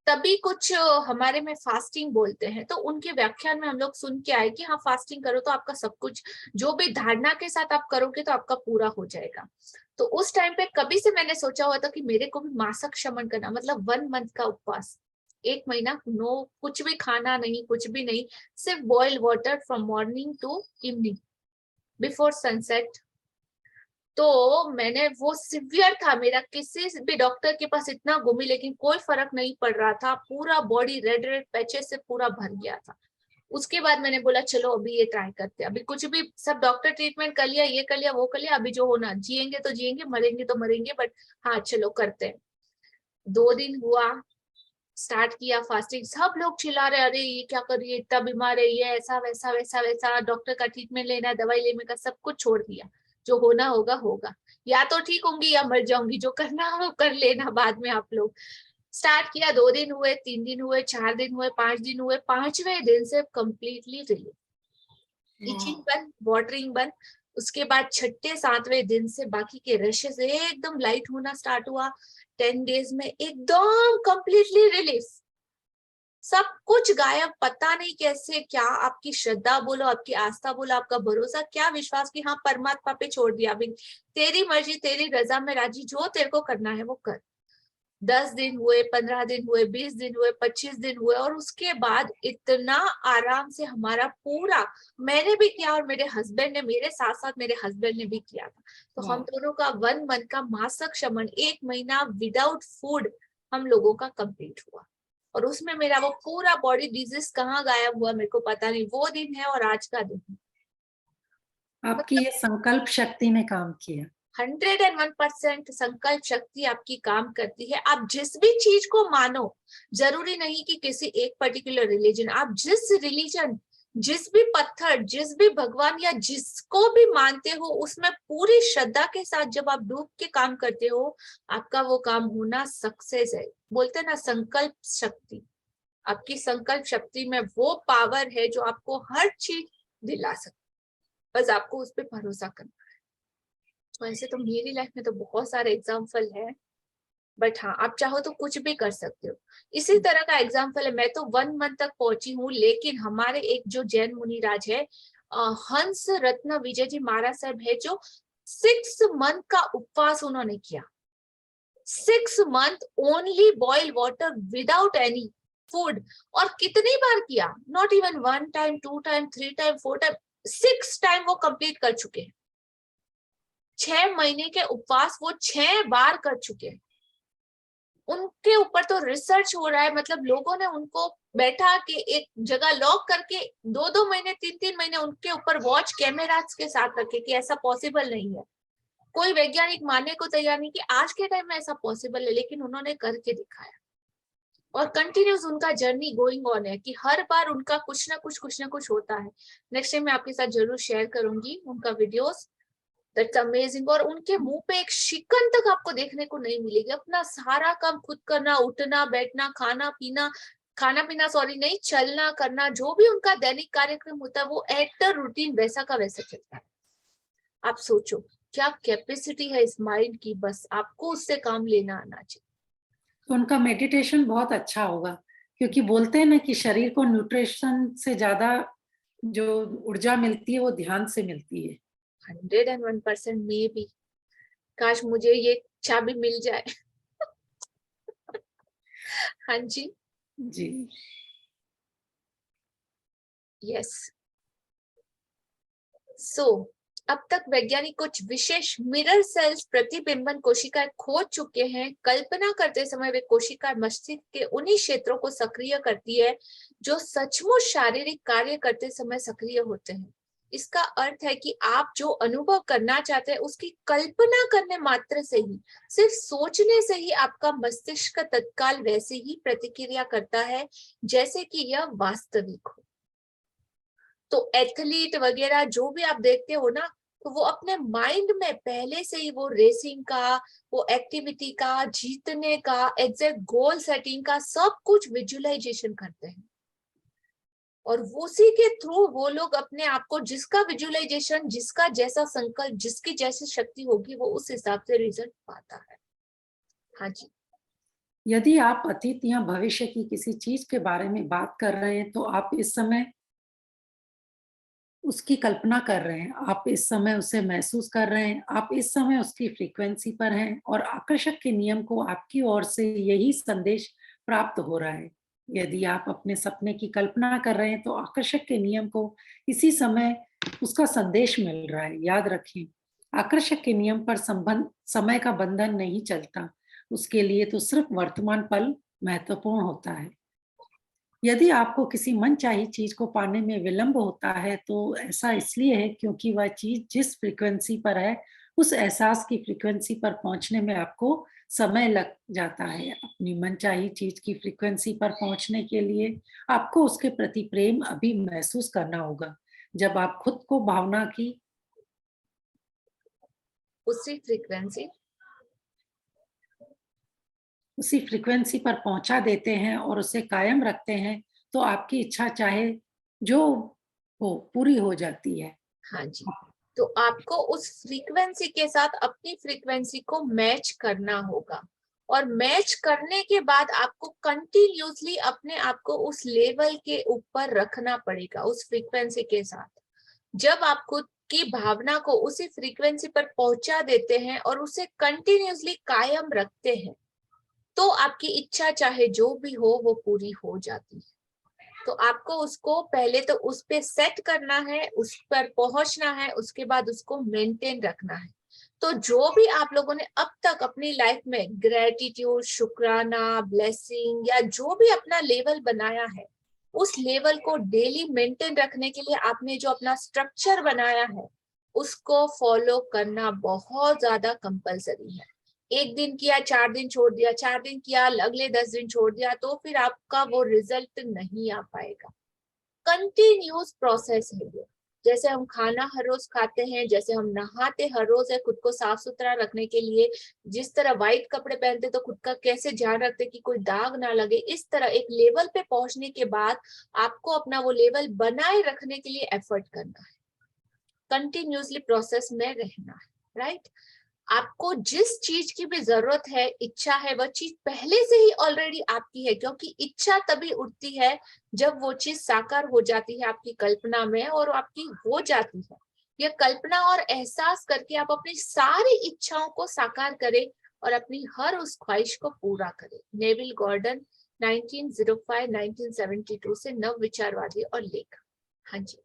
S2: तभी कुछ हमारे में फास्टिंग बोलते हैं, तो उनके व्याख्यान में हम लोग सुन के आए कि हाँ फास्टिंग करो तो आपका सब कुछ, जो भी धारणा के साथ आप करोगे तो आपका पूरा हो जाएगा। तो उस टाइम पे कभी से मैंने सोचा हुआ था कि मेरे को भी मासक शमन करना, मतलब 1 मंथ का उपवास, 1 महीना नो कुछ भी खाना नहीं, कुछ भी नहीं, सिर्फ boiled water from morning to evening before sunset. तो मैंने, वो सिवियर था मेरा, किसी भी डॉक्टर के पास इतना घूमी लेकिन कोई फर्क नहीं पड़ रहा था, पूरा बॉडी रेड रेड पैचेस से पूरा भर गया था। उसके बाद मैंने बोला चलो अभी ये ट्राई करते हैं, अभी कुछ भी सब डॉक्टर ट्रीटमेंट कर लिया, ये कर लिया, वो कर लिया, अभी जो होना, जिएंगे तो जिएंगे, मरेंगे तो मरेंगे, बट हाँ चलो करते हैं। 2 दिन हुआ, स्टार्ट किया फास्टिंग, सब लोग चिल्ला रहे, अरे ये क्या कर रही है, इतना बीमार है, ये ऐसा वैसा वैसा वैसा, डॉक्टर का ट्रीटमेंट लेना है, दवाई लेने का, सब कुछ छोड़ दिया, जो होना होगा होगा, या तो ठीक होंगी या मर जाऊंगी, जो करना हो कर लेना बाद में आप लोग। स्टार्ट किया, 2 दिन हुए, 3 दिन हुए, 4 दिन हुए, 5 दिन हुए, 5वें दिन से कंप्लीटली रिलीफ, इचिंग बंद, वाटरिंग बंद। उसके बाद 6-7वें दिन से बाकी के रशेस एकदम लाइट होना स्टार्ट हुआ। 10 डेज में एकदम कंप्लीटली रिलीफ, सब कुछ गायब, पता नहीं कैसे, क्या आपकी श्रद्धा बोलो, आपकी आस्था बोलो, आपका भरोसा, क्या विश्वास कि हाँ परमात्मा पे छोड़ दिया, अभी तेरी मर्जी, तेरी रजा में राजी, जो तेरे को करना है वो कर। 10 दिन हुए, 15 दिन हुए, 20 दिन हुए, 25 दिन हुए, और उसके बाद इतना आराम से हमारा पूरा, मैंने भी किया और मेरे हस्बैंड ने, मेरे साथ साथ मेरे हस्बैंड ने भी किया था, तो हम दोनों का 1 मंथ का मासक शमन, 1 महीना विदाउट फूड हम लोगों का कंप्लीट हुआ। और उसमें मेरा वो पूरा बॉडी डिजीज कहाँ गायब हुआ मेरे को पता नहीं, वो दिन है और आज का दिन है।
S1: आपकी ये संकल्प शक्ति ने काम किया।
S2: 101% संकल्प शक्ति आपकी काम करती है। आप जिस भी चीज को मानो, जरूरी नहीं कि किसी एक पर्टिकुलर रिलीजन, आप जिस रिलीजन, जिस भी पत्थर, जिस भी भगवान या जिसको भी मानते हो, उसमें पूरी श्रद्धा के साथ जब आप डूब के काम करते हो, आपका वो काम होना सक्सेस है। बोलते हैं ना संकल्प शक्ति, आपकी संकल्प शक्ति में वो पावर है जो आपको हर चीज दिला सकती, बस आपको उस पर भरोसा करना। तो ऐसे तो मेरी लाइफ में तो बहुत सारे एग्जाम्पल है, बट हाँ, आप चाहो तो कुछ भी कर सकते हो। इसी तरह का एग्जाम्पल है, मैं तो 1 मंथ तक पहुंची हूँ, लेकिन हमारे एक जो जैन मुनिराज है, हंस रत्न विजय जी महाराज साहब है, जो 6 मंथ का उपवास उन्होंने किया। 6 month only boil water without any food. और कितनी बार किया? Not even 1 time, 2 time, 3 time, 4 time, 6 time वो कंप्लीट कर चुके हैं। 6 महीने के उपवास वो 6 बार कर चुके हैं। उनके ऊपर तो रिसर्च हो रहा है, मतलब लोगों ने उनको बैठा के एक जगह लॉक करके 2-2 महीने, 3-3 महीने उनके ऊपर वॉच कैमरास के साथ रखे कि ऐसा पॉसिबल नहीं है। कोई वैज्ञानिक मानने को तैयार नहीं कि आज के टाइम में ऐसा पॉसिबल है, लेकिन उन्होंने करके दिखाया। और कंटिन्यूस उनका जर्नी गोइंग ऑन है कि हर बार उनका कुछ ना कुछ होता है। नेक्स्ट टाइम मैं आपके साथ जरूर शेयर करूंगी उनका वीडियोस। That's amazing. और उनके मुंह पे एक शिकन तक आपको देखने को नहीं मिलेगी। अपना सारा काम खुद करना, उठना बैठना, खाना पीना सॉरी नहीं, चलना करना, जो भी उनका दैनिक कार्यक्रम होता है वो एट द रूटीन वैसा का वैसा चलता है। आप सोचो क्या कैपेसिटी है इस माइंड की, बस आपको उससे काम लेना आना चाहिए।
S1: तो उनका मेडिटेशन बहुत अच्छा होगा, क्योंकि बोलते हैं ना कि शरीर को न्यूट्रिशन से ज्यादा जो ऊर्जा मिलती है वो ध्यान से मिलती है।
S2: 101% में भी काश मुझे ये चाबी मिल जाए। हाँ जी,
S1: जी।
S2: यस। सो अब तक वैज्ञानिक कुछ विशेष मिरर सेल्स प्रतिबिंबन कोशिकाएं खोज चुके हैं। कल्पना करते समय वे कोशिका मस्तिष्क के उन्हीं क्षेत्रों को सक्रिय करती है जो सचमुच शारीरिक कार्य करते समय सक्रिय होते हैं। इसका अर्थ है कि आप जो अनुभव करना चाहते हैं उसकी कल्पना करने मात्र से ही, सिर्फ सोचने से ही आपका मस्तिष्क तत्काल वैसे ही प्रतिक्रिया करता है जैसे कि यह वास्तविक हो। तो एथलीट वगैरह जो भी आप देखते हो ना, तो वो अपने माइंड में पहले से ही वो रेसिंग का, वो एक्टिविटी का, जीतने का, एग्जैक्ट गोल सेटिंग का सब कुछ विजुअलाइजेशन करते हैं। और उसी के थ्रू वो लोग अपने आप को, जिसका विजुअलाइजेशन, जिसका जैसा संकल्प, जिसकी जैसी शक्ति होगी, वो उस हिसाब से रिजल्ट पाता है। हाँ जी।
S1: यदि आप अतीत या भविष्य की किसी चीज के बारे में बात कर रहे हैं तो आप इस समय उसकी कल्पना कर रहे हैं, आप इस समय उसे महसूस कर रहे हैं, आप इस समय उसकी फ्रीक्वेंसी पर हैं और आकर्षक के नियम को आपकी ओर से यही संदेश प्राप्त हो रहा है। यदि आप अपने सपने की कल्पना कर रहे हैं तो आकर्षक के नियम को इसी समय उसका संदेश मिल रहा है। याद रखें, आकर्षक के नियम पर संबंध समय का बंधन नहीं चलता, उसके लिए तो सिर्फ वर्तमान पल महत्वपूर्ण होता है। यदि आपको किसी मनचाही चीज को पाने में विलंब होता है तो ऐसा इसलिए है क्योंकि वह चीज जिस फ्रीक्वेंसी पर है उस एहसास की फ्रीक्वेंसी पर पहुंचने में आपको समय लग जाता है। अपनी मनचाही चीज की फ्रीक्वेंसी पर पहुंचने के लिए आपको उसके प्रति प्रेम अभी महसूस करना होगा। जब आप खुद को भावना की उसी फ्रीक्वेंसी पर पहुंचा देते हैं और उसे कायम रखते हैं तो आपकी इच्छा चाहे जो हो पूरी हो जाती है।
S2: हाँ जी। तो आपको उस फ्रीक्वेंसी के साथ अपनी फ्रीक्वेंसी को मैच करना होगा, और मैच करने के बाद आपको कंटिन्यूसली अपने आप को उस लेवल के ऊपर रखना पड़ेगा, उस फ्रीक्वेंसी के साथ। जब आप खुद की भावना को उसी फ्रीक्वेंसी पर पहुंचा देते हैं और उसे कंटिन्यूसली कायम रखते हैं, तो आपकी इच्छा चाहे जो भी हो वो पूरी हो जाती है। तो आपको उसको पहले तो उस पे सेट करना है, उस पर पहुंचना है, उसके बाद उसको मेंटेन रखना है। तो जो भी आप लोगों ने अब तक अपनी लाइफ में ग्रेटिट्यूड, शुक्राना, ब्लेसिंग या जो भी अपना लेवल बनाया है, उस लेवल को डेली मेंटेन रखने के लिए आपने जो अपना स्ट्रक्चर बनाया है उसको फॉलो करना बहुत ज्यादा कंपलसरी है। एक दिन किया, 4 दिन छोड़ दिया, 4 दिन किया, अगले 10 दिन छोड़ दिया, तो फिर आपका वो रिजल्ट नहीं आ पाएगा। कंटिन्यूस प्रोसेस है ये। जैसे हम खाना हर रोज खाते हैं, जैसे हम नहाते हर रोज है खुद को साफ सुथरा रखने के लिए, जिस तरह व्हाइट कपड़े पहनते तो खुद का कैसे ध्यान रखते कि कोई दाग ना लगे, इस तरह एक लेवल पे पहुंचने के बाद आपको अपना वो लेवल बनाए रखने के लिए एफर्ट करना है, कंटिन्यूसली प्रोसेस में रहना है, राइट। आपको जिस चीज की भी जरूरत है, इच्छा है, वह चीज पहले से ही ऑलरेडी आपकी है, क्योंकि इच्छा तभी उठती है जब वो चीज साकार हो जाती है आपकी कल्पना में और आपकी हो जाती है। यह कल्पना और एहसास करके आप अपनी सारी इच्छाओं को साकार करें और अपनी हर उस ख्वाहिश को पूरा करें। नेविल गॉर्डन 1905-1972 से नव विचारवादी और लेखक। हाँ जी।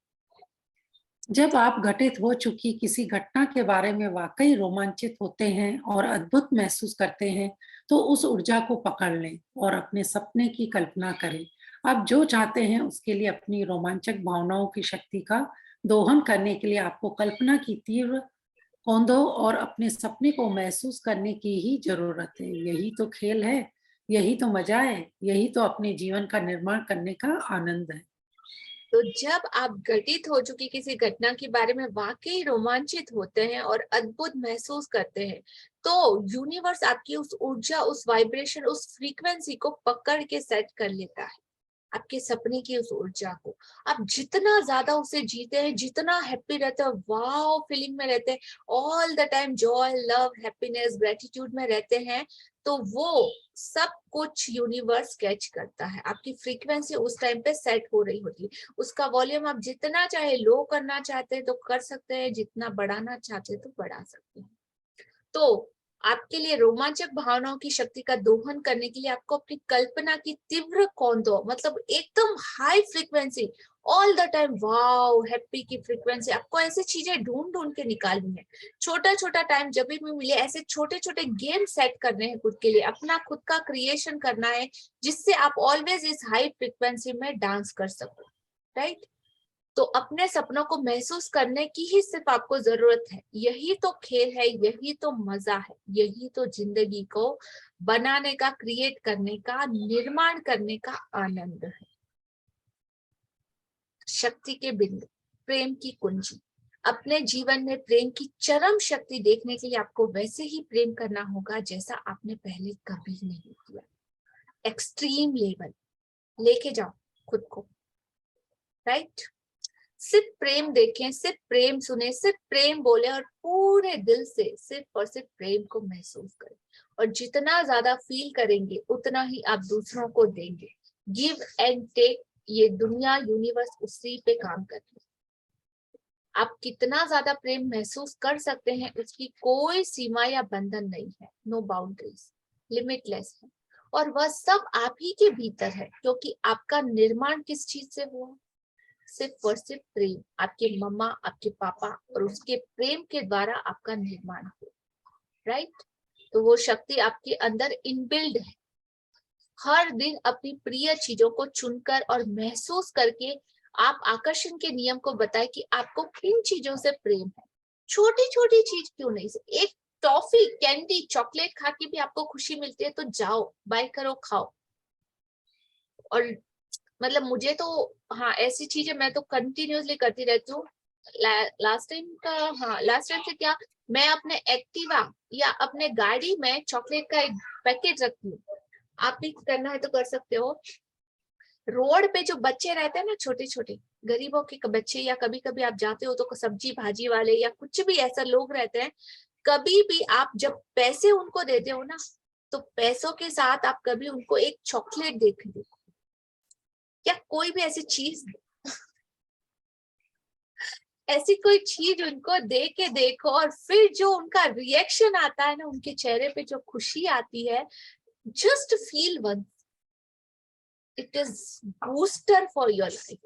S1: जब आप घटित हो चुकी किसी घटना के बारे में वाकई रोमांचित होते हैं और अद्भुत महसूस करते हैं, तो उस ऊर्जा को पकड़ लें और अपने सपने की कल्पना करें। आप जो चाहते हैं उसके लिए अपनी रोमांचक भावनाओं की शक्ति का दोहन करने के लिए आपको कल्पना की तीव्र कौंधों और अपने सपने को महसूस करने की ही जरूरत है। यही तो खेल है, यही तो मजा है, यही तो अपने जीवन का निर्माण करने का आनंद है।
S2: तो जब आप घटित हो चुकी किसी घटना के बारे में वाकई रोमांचित होते हैं और अद्भुत महसूस करते हैं, तो यूनिवर्स आपकी उस ऊर्जा, उस वाइब्रेशन, उस फ्रीक्वेंसी को पकड़ के सेट कर लेता है, आपके सपने की उस ऊर्जा को। आप जितना ज्यादा उसे जीते हैं, जितना हैप्पी रहते हैं, वाव फीलिंग में रहते हैं, all the time Joy, love, happiness, gratitude में रहते हैं, तो वो सब कुछ यूनिवर्स कैच करता है। आपकी फ्रीक्वेंसी उस टाइम पे सेट हो रही होती है। उसका वॉल्यूम आप जितना चाहे लो करना चाहते हैं तो कर सकते हैं, जितना बढ़ाना चाहते हैं तो बढ़ा सकते हैं। तो आपके लिए रोमांचक भावनाओं की शक्ति का दोहन करने के लिए आपको अपनी कल्पना की तीव्र कौंधों, मतलब एकदम high frequency, all the time wow happy की फ्रीक्वेंसी, आपको ऐसी चीजें ढूंढ ढूंढ के निकालनी है। छोटा छोटा टाइम जब भी मिले ऐसे छोटे छोटे गेम सेट करने हैं खुद के लिए, अपना खुद का क्रिएशन करना है, जिससे आप ऑलवेज इस हाई फ्रीक्वेंसी में डांस कर सको, राइट। तो अपने सपनों को महसूस करने की ही सिर्फ आपको जरूरत है। यही तो खेल है, यही तो मजा है, यही तो जिंदगी को बनाने का, क्रिएट करने का, निर्माण करने का आनंद है। शक्ति के बिंदु, प्रेम की कुंजी। अपने जीवन में प्रेम की चरम शक्ति देखने के लिए आपको वैसे ही प्रेम करना होगा जैसा आपने पहले कभी नहीं किया। एक्सट्रीम लेवल लेके जाओ खुद को, राइट। सिर्फ प्रेम देखें, सिर्फ प्रेम सुने, सिर्फ प्रेम बोले और पूरे दिल से सिर्फ और सिर्फ प्रेम को महसूस करें। और जितना ज्यादा फील करेंगे उतना ही आप दूसरों को देंगे। गिव एंड टेक, ये दुनिया, यूनिवर्स उसी पे काम करती है। आप कितना ज्यादा प्रेम महसूस कर सकते हैं उसकी कोई सीमा या बंधन नहीं है। नो बाउंड्रीज, लिमिटलेस है। और वह सब आप ही के भीतर है, क्योंकि आपका निर्माण किस चीज से हुआ? सिर्फ और सिर्फ प्रेम। आपके मम्मा, आपके पापा और उसके प्रेम के द्वारा आपका निर्माण हुआ, राइट। तो वो शक्ति आपके अंदर इनबिल्ड है। हर दिन अपनी प्रिय चीजों को चुनकर और महसूस करके आप आकर्षण के नियम को बताएं कि आपको किन चीजों से प्रेम है। छोटी छोटी चीज क्यों नहीं, एक टॉफी, कैंडी, चॉकलेट खा के भी आपको खुशी मिलती है, तो जाओ बाय करो, खाओ। और मतलब मुझे तो, हाँ, ऐसी चीजें मैं तो कंटिन्यूअसली करती रहती हूँ। लास्ट टाइम का, हाँ लास्ट टाइम से क्या, मैं अपने एक्टिवा या अपने गाड़ी में चॉकलेट का एक पैकेट रखती हूँ। आप भी करना है तो कर सकते हो। रोड पे जो बच्चे रहते हैं ना, छोटे छोटे गरीबों के बच्चे, या कभी कभी आप जाते हो तो सब्जी भाजी वाले या कुछ भी ऐसा लोग रहते हैं, कभी भी आप जब पैसे उनको देते हो ना, तो पैसों के साथ आप कभी उनको एक चॉकलेट देख दो, या कोई भी ऐसी चीज ऐसी कोई चीज उनको दे के देखो, और फिर जो उनका रिएक्शन आता है ना, उनके चेहरे पे जो खुशी आती है, just feel one, it is booster for your life.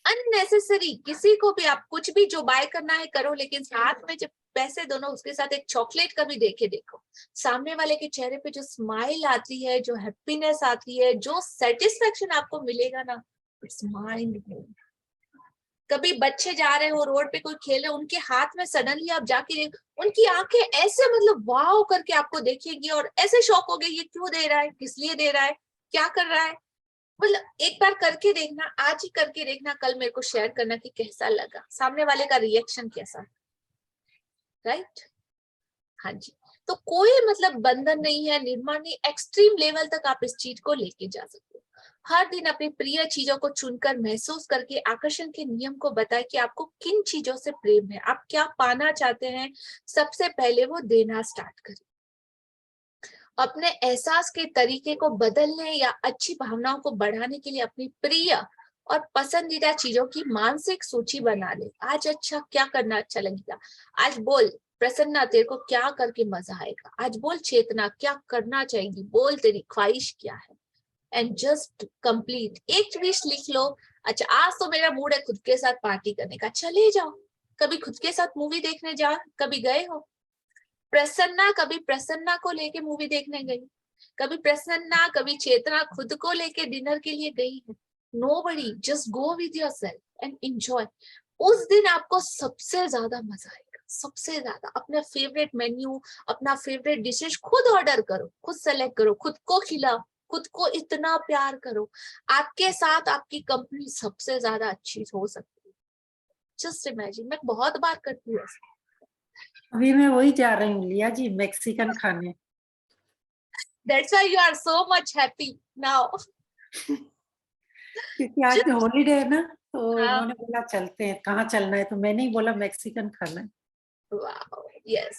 S2: Unnecessary किसी को भी आप कुछ भी जो बाय करना है करो, लेकिन साथ में जब पैसे दोनों, उसके साथ एक चॉकलेट कभी देके देखो। सामने वाले के चेहरे पे जो स्माइल आती है, जो हैप्पीनेस आती है, जो सेटिस्फेक्शन आपको मिलेगा ना, इट्स माइंड ब्लोइंग। कभी बच्चे जा रहे हो रोड पे, कोई खेले, उनके हाथ में सडनली आप जाके, उनकी आंखें ऐसे मतलब वाव करके आपको देखेगी और ऐसे शॉक हो गए, ये क्यों दे रहा है, किस लिए दे रहा है, क्या कर रहा है। मतलब एक बार करके देखना, आज ही करके देखना, कल मेरे को शेयर करना कि कैसा लगा, सामने वाले का रिएक्शन कैसा, राइट। हाँ जी। तो कोई मतलब बंधन नहीं है, निर्माण नहीं, एक्सट्रीम लेवल तक आप इस चीज को लेके जा सकते हो। हर दिन अपनी प्रिय चीजों को चुनकर महसूस करके आकर्षण के नियम को बताएं कि आपको किन चीजों से प्रेम है, आप क्या पाना चाहते हैं। सबसे पहले वो देना स्टार्ट करें। अपने एहसास के तरीके को बदलने या अच्छी भावनाओं को बढ़ाने के लिए अपनी प्रिय और पसंदीदा चीजों की मानसिक सूची बना ले। आज अच्छा क्या करना अच्छा लगेगा, आज बोल प्रसन्ना तेरे को क्या करके मजा आएगा, आज बोल चेतना क्या करना चाहेगी, बोल तेरी ख्वाहिश क्या है। एंड जस्ट कंप्लीट एक विश लिख लो। अच्छा आज तो मेरा मूड है खुद के साथ पार्टी करने का, चले जाओ। कभी खुद के साथ मूवी देखने जाओ, कभी गए हो। प्रसन्ना कभी प्रसन्ना को लेके मूवी देखने गई, कभी प्रसन्ना कभी चेतना खुद को लेके डिनर के लिए गई है। Nobody, just go with yourself and enjoy. उस दिन आपको सबसे ज्यादा मजा आएगा, सबसे ज्यादा। अपना फेवरेट मेन्यू, अपना फेवरेट डिशेस खुद ऑर्डर करो, खुद सेलेक्ट करो, खुद को खिलाओ, खुद को इतना प्यार करो। आपके साथ आपकी कंपनी सबसे ज्यादा अच्छी हो सकती है। जस्ट इमेजिन, मैं बहुत बार करती हूँ ऐसा।
S1: अभी मैं वही जा रही हूँ लिया जी, मैक्सिकन खाने।
S2: That's why you are so much happy now.
S1: क्योंकि आज हॉलीडे है ना, तो
S2: हाँ।
S1: उन्होंने बोला चलते हैं। कहाँ चलना है, तो मैंने ही बोला मैक्सिकन खाना है।
S2: Wow, yes.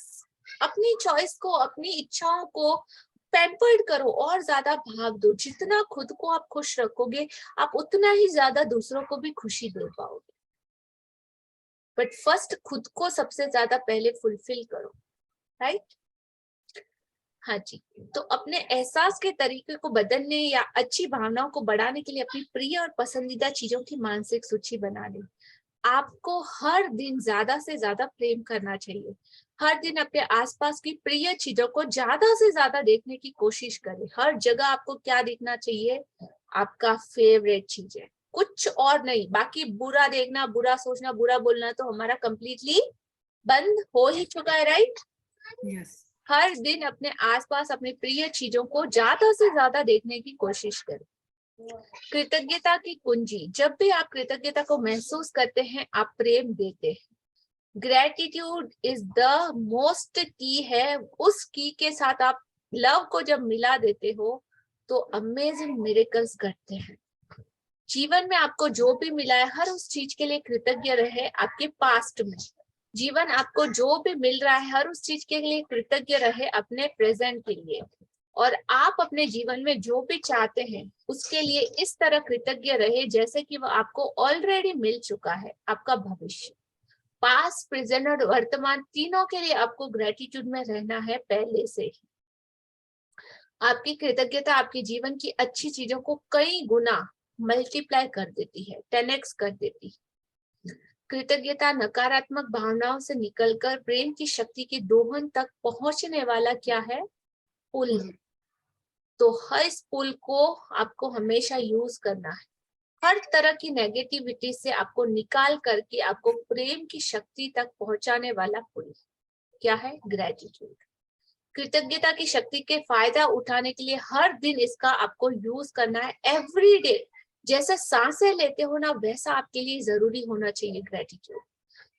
S2: अपनी चॉइस को, अपनी इच्छाओं को पैम्पर्ड करो और ज्यादा भाग दो। जितना खुद को आप खुश रखोगे, आप उतना ही ज्यादा दूसरों को भी खुशी दे पाओगे। बट फर्स्ट खुद को सबसे ज्यादा पहले फुलफिल करो, राइट? हाँ जी। तो अपने एहसास के तरीके को बदलने या अच्छी भावनाओं को बढ़ाने के लिए अपनी प्रिय और पसंदीदा चीजों की मानसिक सूची बना लें। आपको हर दिन ज्यादा से ज्यादा प्रेम करना चाहिए। हर दिन अपने आसपास की प्रिय चीजों को ज्यादा से ज्यादा देखने की कोशिश करें। हर जगह आपको क्या देखना चाहिए? आपका फेवरेट चीज है, कुछ और नहीं। बाकी बुरा देखना, बुरा सोचना, बुरा बोलना तो हमारा कंप्लीटली बंद हो ही चुका है, राइट?
S1: यस।
S2: हर दिन अपने आसपास अपनी प्रिय चीजों को ज्यादा से ज्यादा देखने की कोशिश करें। कृतज्ञता की कुंजी, जब भी आप कृतज्ञता को महसूस करते हैं, आप प्रेम देते हैं। ग्रेटिट्यूड इज द मोस्ट की है। उस की के साथ आप लव को जब मिला देते हो तो अमेजिंग मिरेकल्स घटते हैं। जीवन में आपको जो भी मिला है, हर उस चीज के लिए कृतज्ञ रहे। आपके पास्ट में जीवन आपको जो भी मिल रहा है, हर उस चीज के लिए कृतज्ञ रहे अपने प्रेजेंट के लिए। और आप अपने जीवन में जो भी चाहते हैं उसके लिए इस तरह कृतज्ञ रहे जैसे कि वो आपको ऑलरेडी मिल चुका है। आपका भविष्य, पास्ट, प्रेजेंट और वर्तमान, तीनों के लिए आपको ग्रेटिट्यूड में रहना है पहले से ही। आपकी कृतज्ञता आपके जीवन की अच्छी चीजों को कई गुना मल्टीप्लाई कर देती है, 10x कर देती है। कृतज्ञता नकारात्मक भावनाओं से निकलकर प्रेम की शक्ति के दोहन तक पहुंचने वाला क्या है? पुल है। तो हर इस पुल को आपको हमेशा यूज करना है। हर तरह की नेगेटिविटी से आपको निकाल करके आपको प्रेम की शक्ति तक पहुंचाने वाला पुल क्या है? ग्रेटिट्यूड। कृतज्ञता की शक्ति के फायदा उठाने के लिए हर दिन इसका आपको यूज करना है, एवरी डे। जैसे सांसें लेते हो ना, वैसा आपके लिए जरूरी होना चाहिए ग्रेटिट्यूड।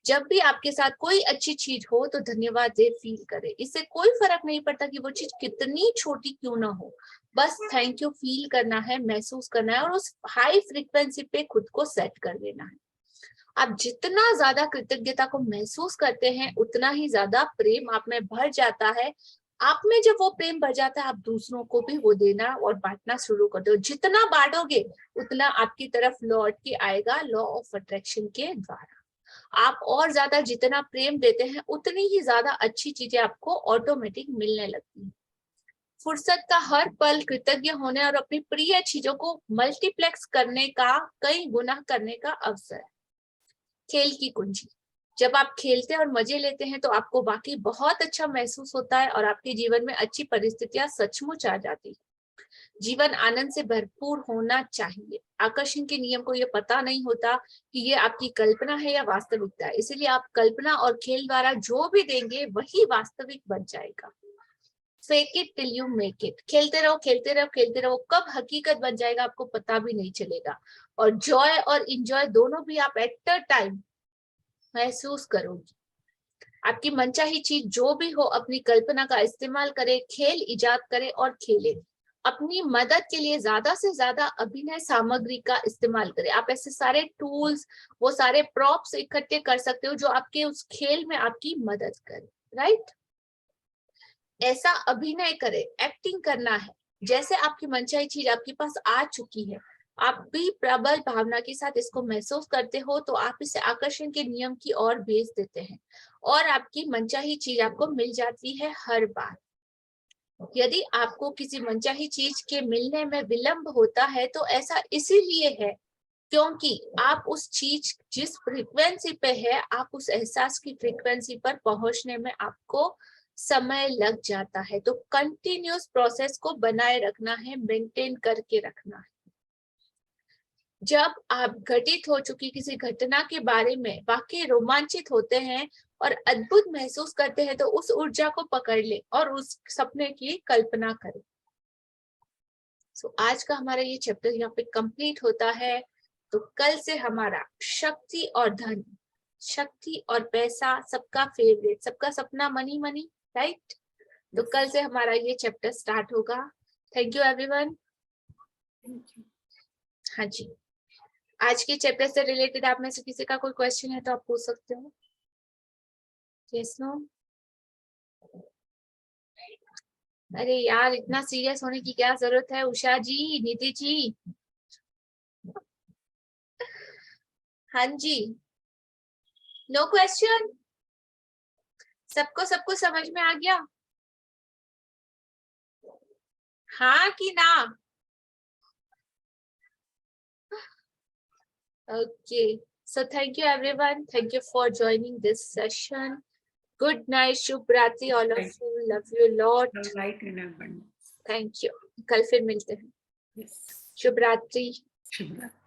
S2: जब भी आपके साथ कोई अच्छी चीज हो तो धन्यवाद दे फील करे। इससे कोई फर्क नहीं पड़ता कि वो चीज कितनी छोटी क्यों ना हो, बस थैंक यू फील करना है, महसूस करना है और उस हाई फ्रीक्वेंसी पे खुद को सेट कर देना है। आप जितना ज्यादा कृतज्ञता को महसूस करते हैं उतना ही ज्यादा प्रेम आप में भर जाता है। आप में जब वो प्रेम भर जाता है, आप दूसरों को भी वो देना और बांटना शुरू कर दो। जितना बांटोगे उतना आपकी तरफ लौट के आएगा, लॉ ऑफ अट्रैक्शन के द्वारा। आप और ज्यादा जितना प्रेम देते हैं उतनी ही ज्यादा अच्छी चीजें आपको ऑटोमेटिक मिलने लगती हैं। फुर्सत का हर पल कृतज्ञ होने और अपनी प्रिय चीजों को मल्टीप्लेक्स करने का, कई गुना करने का अवसर है। खेल की कुंजी, जब आप खेलते हैं और मजे लेते हैं तो आपको वाकई बहुत अच्छा महसूस होता है और आपके जीवन में अच्छी परिस्थितियां सचमुच आ जाती है। जीवन आनंद से भरपूर होना चाहिए। आकर्षण के नियम को ये पता नहीं होता कि ये आपकी कल्पना है या वास्तविकता है, इसीलिए आप कल्पना और खेल द्वारा जो भी देंगे वही वास्तविक बन जाएगा। Fake it till you make it, खेलते रहो खेलते रहो खेलते रहो, कब हकीकत बन जाएगा आपको पता भी नहीं चलेगा। और जॉय और इंजॉय दोनों भी आप एट अ टाइम महसूस करोगी। आपकी मनचाही चीज जो भी हो, अपनी कल्पना का इस्तेमाल करें, खेल इजाद करें और खेलें। अपनी मदद के लिए ज्यादा से ज्यादा अभिनय सामग्री का इस्तेमाल करें। आप ऐसे सारे टूल्स, वो सारे प्रॉप्स इकट्ठे कर सकते हो जो आपके उस खेल में आपकी मदद करे, राइट। ऐसा अभिनय करें, एक्टिंग करना है जैसे आपकी मनचाही चीज आपके पास आ चुकी है, आप भी प्रबल भावना के साथ इसको महसूस करते हो, तो आप इसे आकर्षण के नियम की ओर भेज देते हैं और आपकी मनचाही चीज आपको मिल जाती है हर बार। यदि आपको किसी मनचाही चीज के मिलने में विलंब होता है तो ऐसा इसीलिए है क्योंकि आप उस चीज जिस फ्रीक्वेंसी पे है, आप उस एहसास की फ्रीक्वेंसी पर पहुंचने में आपको समय लग जाता है। तो कंटिन्यूअस प्रोसेस को बनाए रखना है, मेंटेन करके रखना है। जब आप घटित हो चुकी किसी घटना के बारे में वाकई रोमांचित होते हैं और अद्भुत महसूस करते हैं, तो उस ऊर्जा को पकड़ ले और उस सपने की कल्पना करें। सो आज का हमारा ये चैप्टर यहाँ पे कंप्लीट होता है। तो कल से हमारा शक्ति और धन, शक्ति और पैसा, सबका फेवरेट, सबका सपना मनी मनी, राइट। तो कल से हमारा ये चैप्टर स्टार्ट होगा। Thank you everyone. हाँ जी, आज के चैप्टर से रिलेटेड आप में से किसी का कोई क्वेश्चन है तो आप पूछ सकते हो। Yes no? अरे यार, इतना सीरियस होने की क्या जरूरत है उषा जी, निधि जी? हाँ जी, नो क्वेश्चन? सबको समझ में आ गया? हाँ कि ना? Okay, so thank you everyone. Thank you for joining this session. Good night, Shubh Ratri, all of you. Love you a lot.
S1: Light in abundance.
S2: Thank you. कल फिर मिलते हैं।
S1: Yes.
S2: शुभ रात्रि।
S1: शुभ रात्रि।